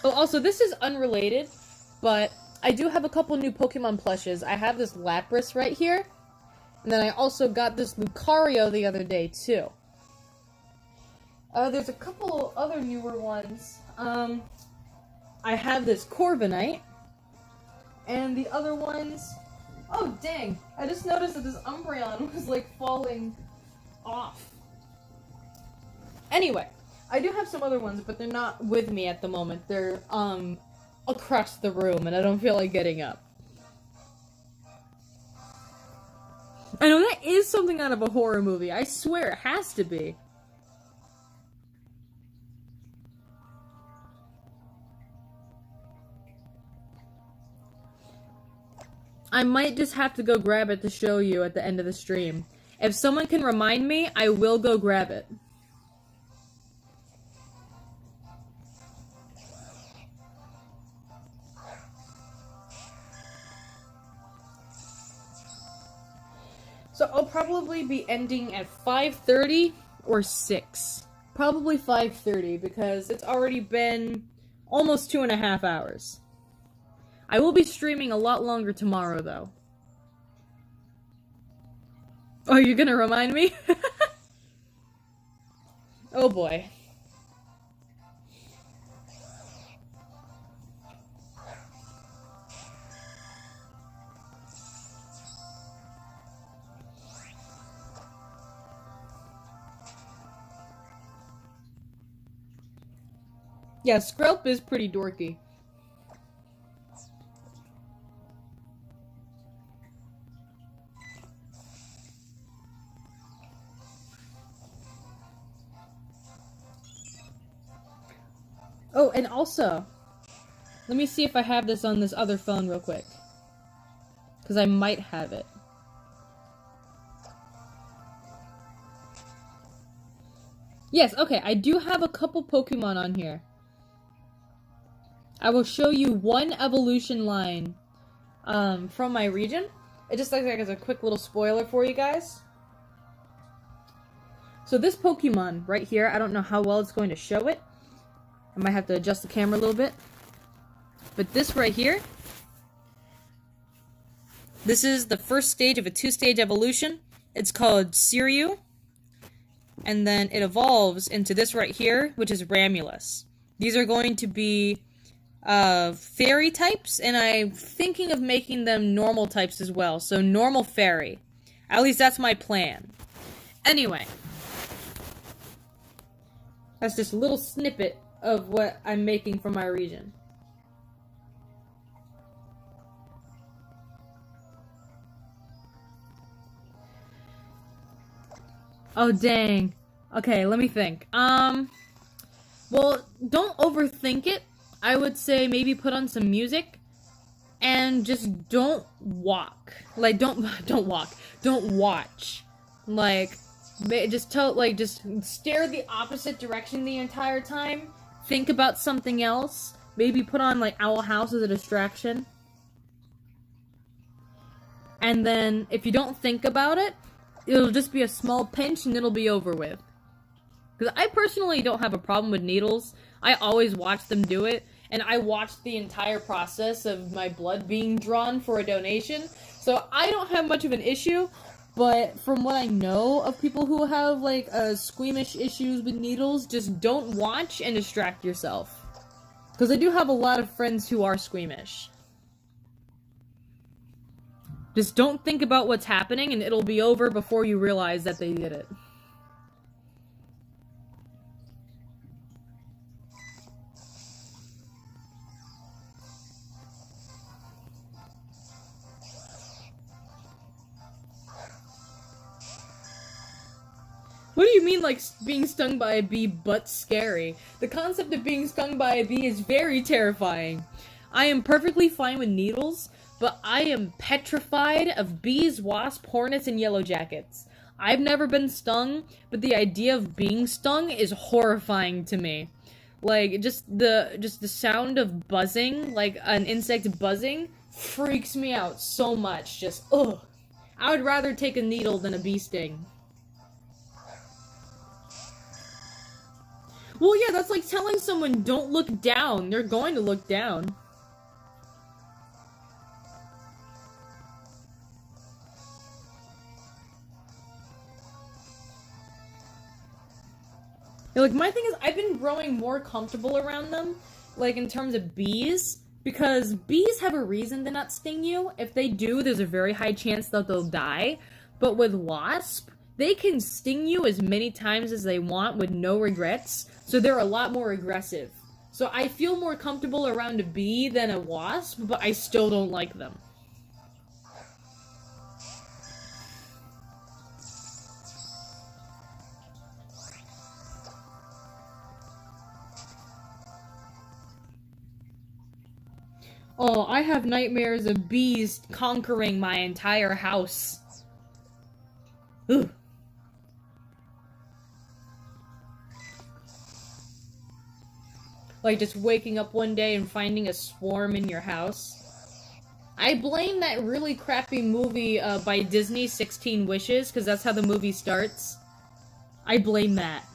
Oh, also, this is unrelated, but I do have a couple new Pokemon plushes. I have this Lapras right here, and then I also got this Lucario the other day, too. There's a couple other newer ones. I have this Corviknight, and the other ones... Oh, dang! I just noticed that this Umbreon was, like, falling off. Anyway, I do have some other ones, but they're not with me at the moment. They're, across the room, and I don't feel like getting up. I know that is something out of a horror movie. I swear it has to be. I might just have to go grab it to show you at the end of the stream. If someone can remind me, I will go grab it. So I'll probably be ending at 5:30 or 6. Probably 5:30 because it's already been almost 2.5 hours. I will be streaming a lot longer tomorrow, though. Oh, you're gonna remind me? Oh boy. Yeah, Skrelp is pretty dorky. Oh, and also, let me see if I have this on this other phone real quick. Because I might have it. Yes, okay, I do have a couple Pokemon on here. I will show you one evolution line from my region. It just looks like it's a quick little spoiler for you guys. So this Pokemon right here, I don't know how well it's going to show it. I might have to adjust the camera a little bit. But this right here, this is the first stage of a 2-stage evolution. It's called Siryu. And then it evolves into this right here, which is Ramulus. These are going to be fairy types, and I'm thinking of making them normal types as well. So normal fairy. At least that's my plan. Anyway. That's just a little snippet of what I'm making for my region. Oh, dang. Okay, let me think. Well, don't overthink it. I would say maybe put on some music and just don't walk. Like, don't walk. Don't watch. Like, just stare the opposite direction the entire time. Think about something else. Maybe put on, like, Owl House as a distraction. And then, if you don't think about it, it'll just be a small pinch and it'll be over with. Because I personally don't have a problem with needles. I always watch them do it. And I watched the entire process of my blood being drawn for a donation. So I don't have much of an issue. But from what I know of people who have, like, squeamish issues with needles, just don't watch and distract yourself. Because I do have a lot of friends who are squeamish. Just don't think about what's happening and it'll be over before you realize that they did it. What do you mean, like, being stung by a bee but scary? The concept of being stung by a bee is very terrifying. I am perfectly fine with needles, but I am petrified of bees, wasps, hornets, and yellow jackets. I've never been stung, but the idea of being stung is horrifying to me. Like, just the sound of buzzing, like an insect buzzing, freaks me out so much. Just, ugh. I would rather take a needle than a bee sting. Well, yeah, that's like telling someone don't look down. They're going to look down. Like, my thing is, I've been growing more comfortable around them, like, in terms of bees, because bees have a reason to not sting you. If they do, there's a very high chance that they'll die. But with wasp, they can sting you as many times as they want with no regrets, so they're a lot more aggressive. So I feel more comfortable around a bee than a wasp, but I still don't like them. Oh, I have nightmares of bees conquering my entire house. Ugh. Like just waking up one day and finding a swarm in your house. I blame that really crappy movie by Disney, 16 Wishes, because that's how the movie starts. I blame that.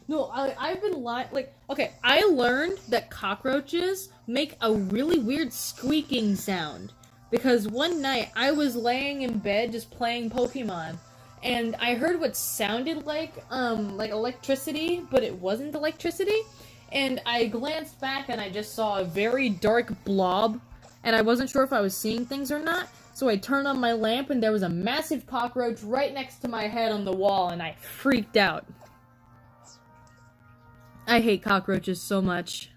No, I've been like, okay, I learned that cockroaches make a really weird squeaking sound. Because one night, I was laying in bed just playing Pokemon, and I heard what sounded like electricity, but it wasn't electricity. And I glanced back and I just saw a very dark blob, and I wasn't sure if I was seeing things or not. So I turned on my lamp and there was a massive cockroach right next to my head on the wall, and I freaked out. I hate cockroaches so much.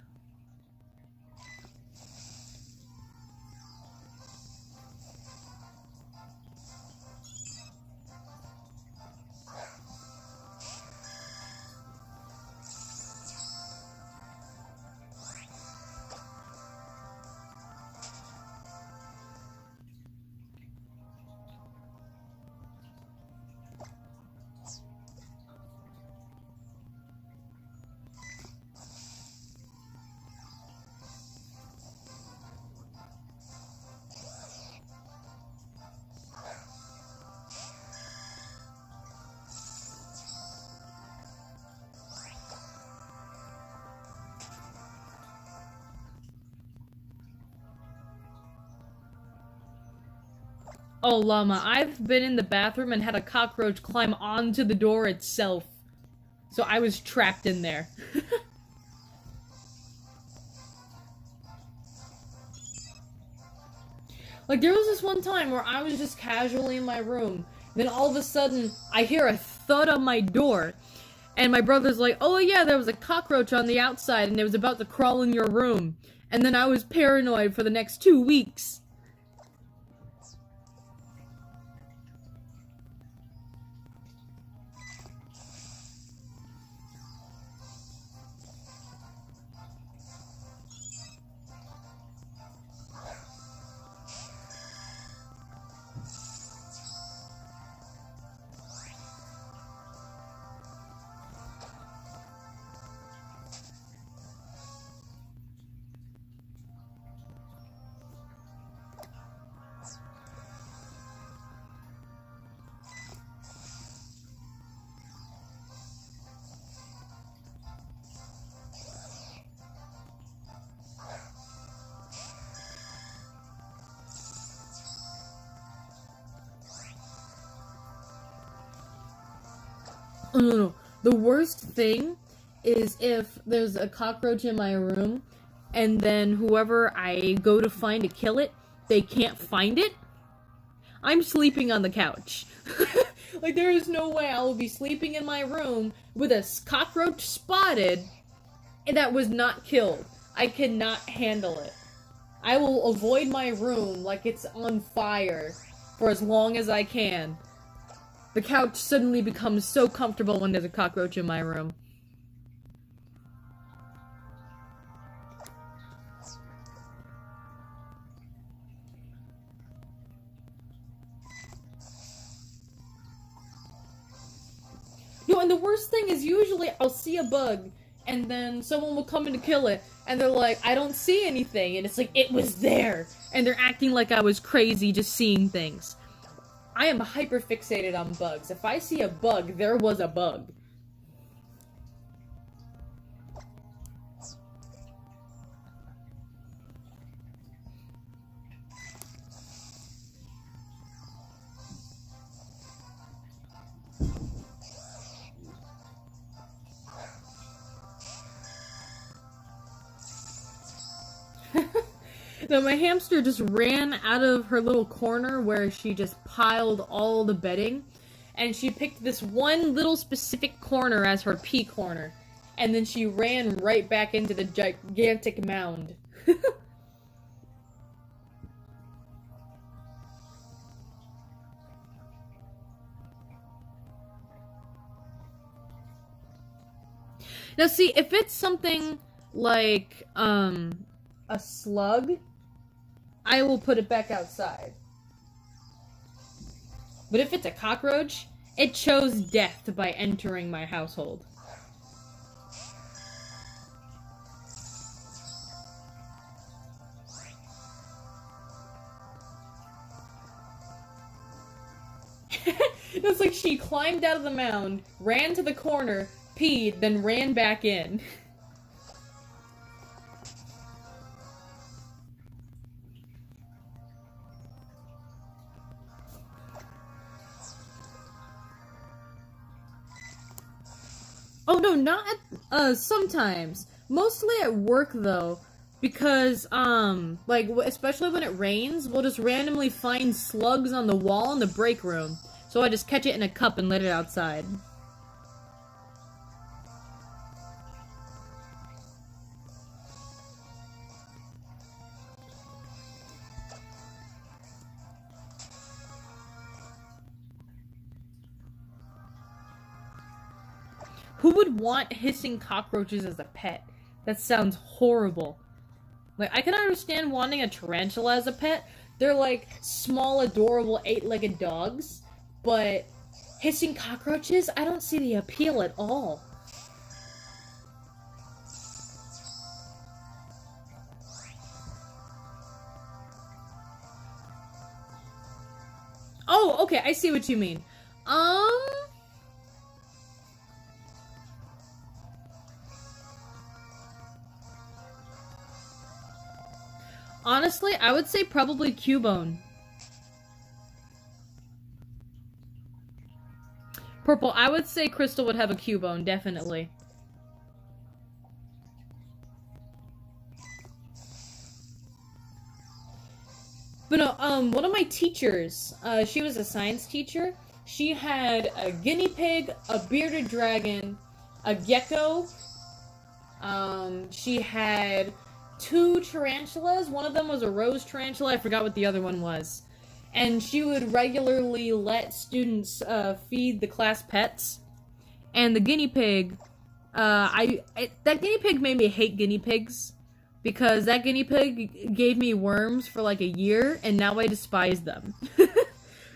Oh, Llama, I've been in the bathroom and had a cockroach climb onto the door itself. So I was trapped in there. Like, there was this one time where I was just casually in my room. Then all of a sudden, I hear a thud on my door. And my brother's like, oh yeah, there was a cockroach on the outside and it was about to crawl in your room. And then I was paranoid for the next 2 weeks. Oh, no. The worst thing is if there's a cockroach in my room, and then whoever I go to find to kill it, they can't find it. I'm sleeping on the couch. Like, there is no way I will be sleeping in my room with a cockroach spotted that was not killed. I cannot handle it. I will avoid my room like it's on fire for as long as I can. The couch suddenly becomes so comfortable when there's a cockroach in my room. No, and the worst thing is usually I'll see a bug, and then someone will come in to kill it, and they're like, I don't see anything, and it's like, it was there! And they're acting like I was crazy just seeing things. I am hyper fixated on bugs. If I see a bug, there was a bug. No, my hamster just ran out of her little corner where she just piled all the bedding, and she picked this one little specific corner as her pee corner, and then she ran right back into the gigantic mound. Now see, if it's something like, a slug, I will put it back outside. But if it's a cockroach, it chose death by entering my household. It's like she climbed out of the mound, ran to the corner, peed, then ran back in. Oh no, not at, sometimes. Mostly at work though, because, like, especially when it rains, we'll just randomly find slugs on the wall in the break room. So I just catch it in a cup and let it outside. Who would want hissing cockroaches as a pet? That sounds horrible. Like, I can understand wanting a tarantula as a pet. They're like small, adorable, 8-legged dogs. But hissing cockroaches? I don't see the appeal at all. Oh, okay, I see what you mean. Honestly, I would say probably Cubone. Purple, I would say Crystal would have a Cubone, definitely. But no, one of my teachers, she was a science teacher. She had a guinea pig, a bearded dragon, a gecko. She had 2 tarantulas. One of them was a rose tarantula. I forgot what the other one was. And she would regularly let students feed the class pets. And the guinea pig, that guinea pig made me hate guinea pigs. Because that guinea pig gave me worms for like a year, and now I despise them.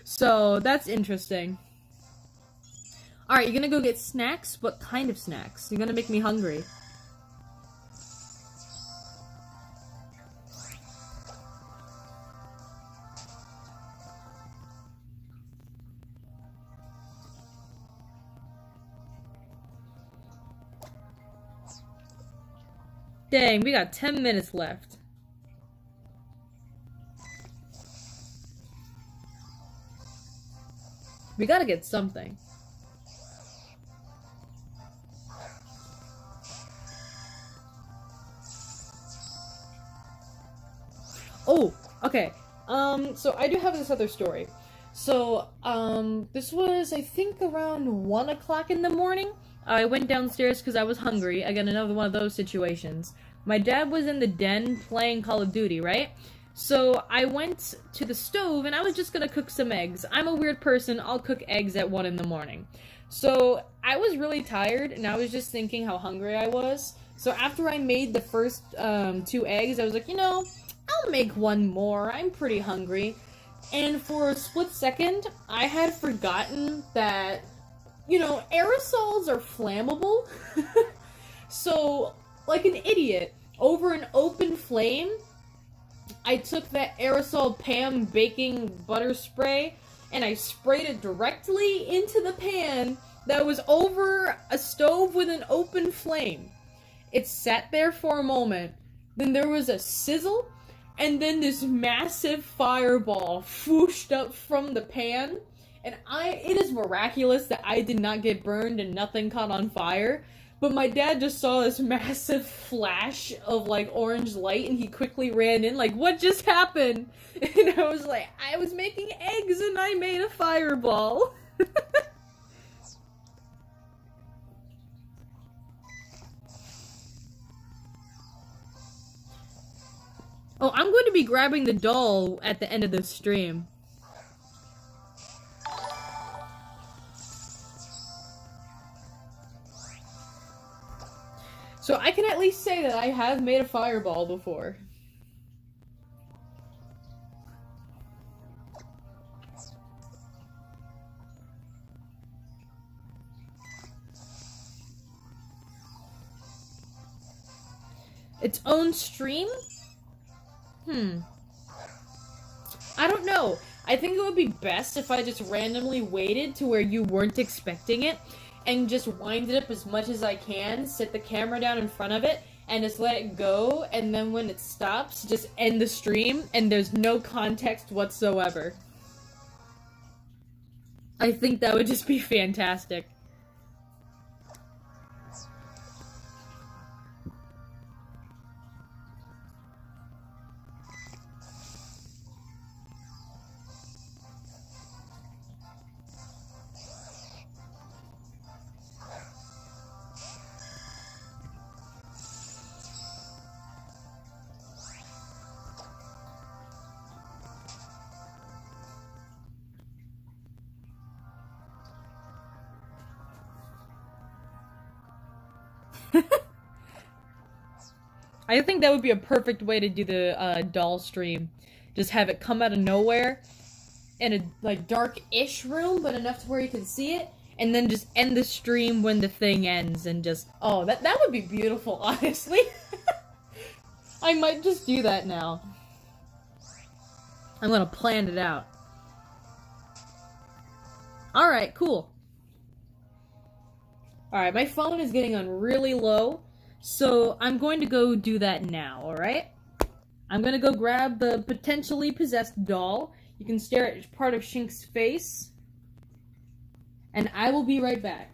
So, that's interesting. Alright, you're gonna go get snacks? What kind of snacks? You're gonna make me hungry. Dang, we got 10 minutes left. We gotta get something. Oh, okay. So I do have this other story. So, this was, I think, around 1 o'clock in the morning. I went downstairs because I was hungry. Again, another one of those situations. My dad was in the den playing Call of Duty, right? So I went to the stove and I was just gonna cook some eggs. I'm a weird person. I'll cook eggs at 1 in the morning. So I was really tired and I was just thinking how hungry I was. So after I made the first 2 eggs, I was like, you know, I'll make one more. I'm pretty hungry. And for a split second, I had forgotten that, you know, aerosols are flammable. So, like an idiot, over an open flame, I took that aerosol Pam baking butter spray and I sprayed it directly into the pan that was over a stove with an open flame. It sat there for a moment, then there was a sizzle, and then this massive fireball whooshed up from the pan. And it is miraculous that I did not get burned and nothing caught on fire. But my dad just saw this massive flash of like orange light and he quickly ran in like, what just happened? And I was like, I was making eggs and I made a fireball. Oh, I'm going to be grabbing the doll at the end of this stream. So I can at least say that I have made a fireball before. Its own stream? I don't know. I think it would be best if I just randomly waited to where you weren't expecting it and just wind it up as much as I can, sit the camera down in front of it, and just let it go, and then when it stops, just end the stream, and there's no context whatsoever. I think that would just be fantastic. I think that would be a perfect way to do the doll stream. Just have it come out of nowhere in a like dark-ish room, but enough to where you can see it, and then just end the stream when the thing ends, and just that would be beautiful, honestly. I might just do that now. I'm gonna plan it out. Alright, cool. Alright, my phone is getting on really low, so I'm going to go do that now, alright? I'm gonna go grab the potentially possessed doll. You can stare at part of Shink's face. And I will be right back.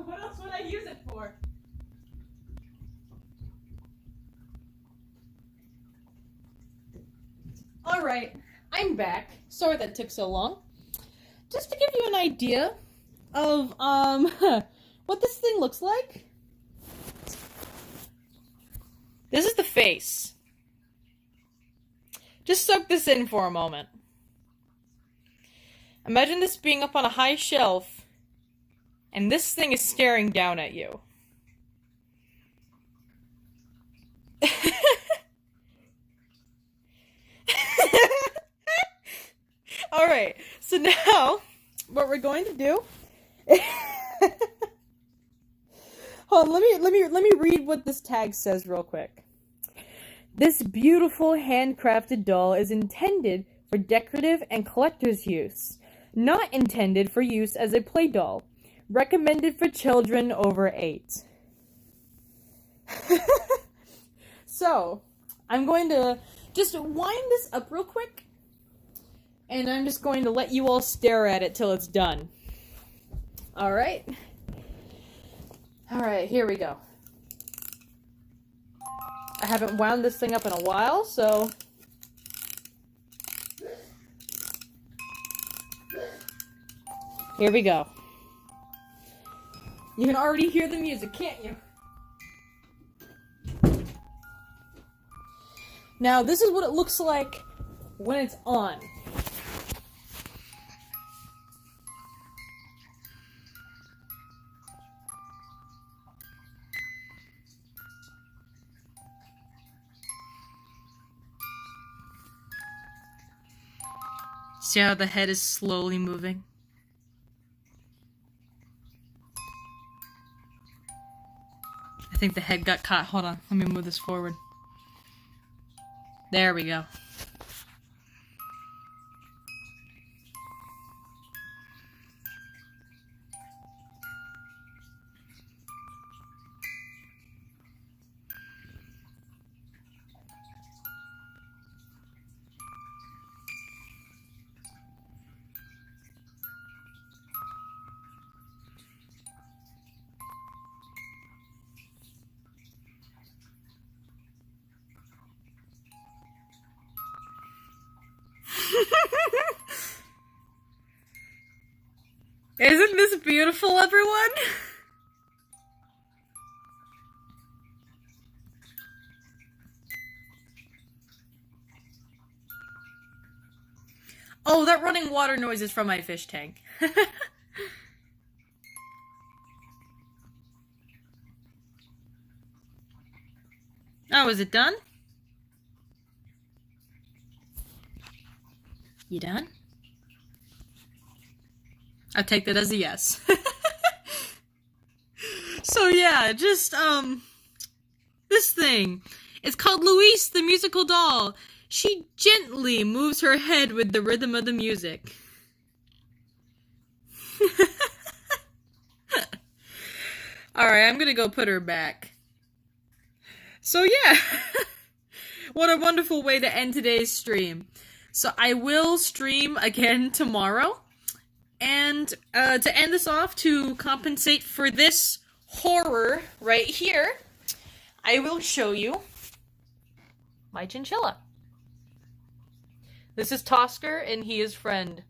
What else would I use it for? Alright, I'm back. Sorry that took so long. Just to give you an idea of, what this thing looks like. This is the face. Just soak this in for a moment. Imagine this being up on a high shelf, and this thing is staring down at you. Alright, so now, what we're going to do... Hold on, let me read what this tag says real quick. This beautiful handcrafted doll is intended for decorative and collector's use. Not intended for use as a play doll. Recommended for children over 8. So, I'm going to just wind this up real quick. And I'm just going to let you all stare at it till it's done. Alright. Alright, here we go. I haven't wound this thing up in a while, so... Here we go. You can already hear the music, can't you? Now, this is what it looks like when it's on. See how the head is slowly moving? I think the head got caught. Hold on, let me move this forward. There we go. Isn't this beautiful, everyone? Oh, that running water noise is from my fish tank. Oh, is it done? You done? I take that as a yes. So yeah, just, this thing. It's called Louise the Musical Doll. She gently moves her head with the rhythm of the music. Alright, I'm gonna go put her back. So yeah, what a wonderful way to end today's stream. So I will stream again tomorrow. And to end this off, to compensate for this horror right here, I will show you my chinchilla. This is Tosker, and he is Friend.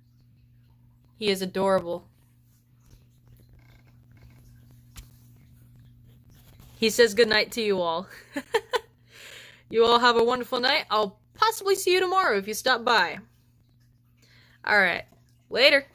He is adorable. He says goodnight to you all. You all have a wonderful night. I'll possibly see you tomorrow if you stop by. Alright, later.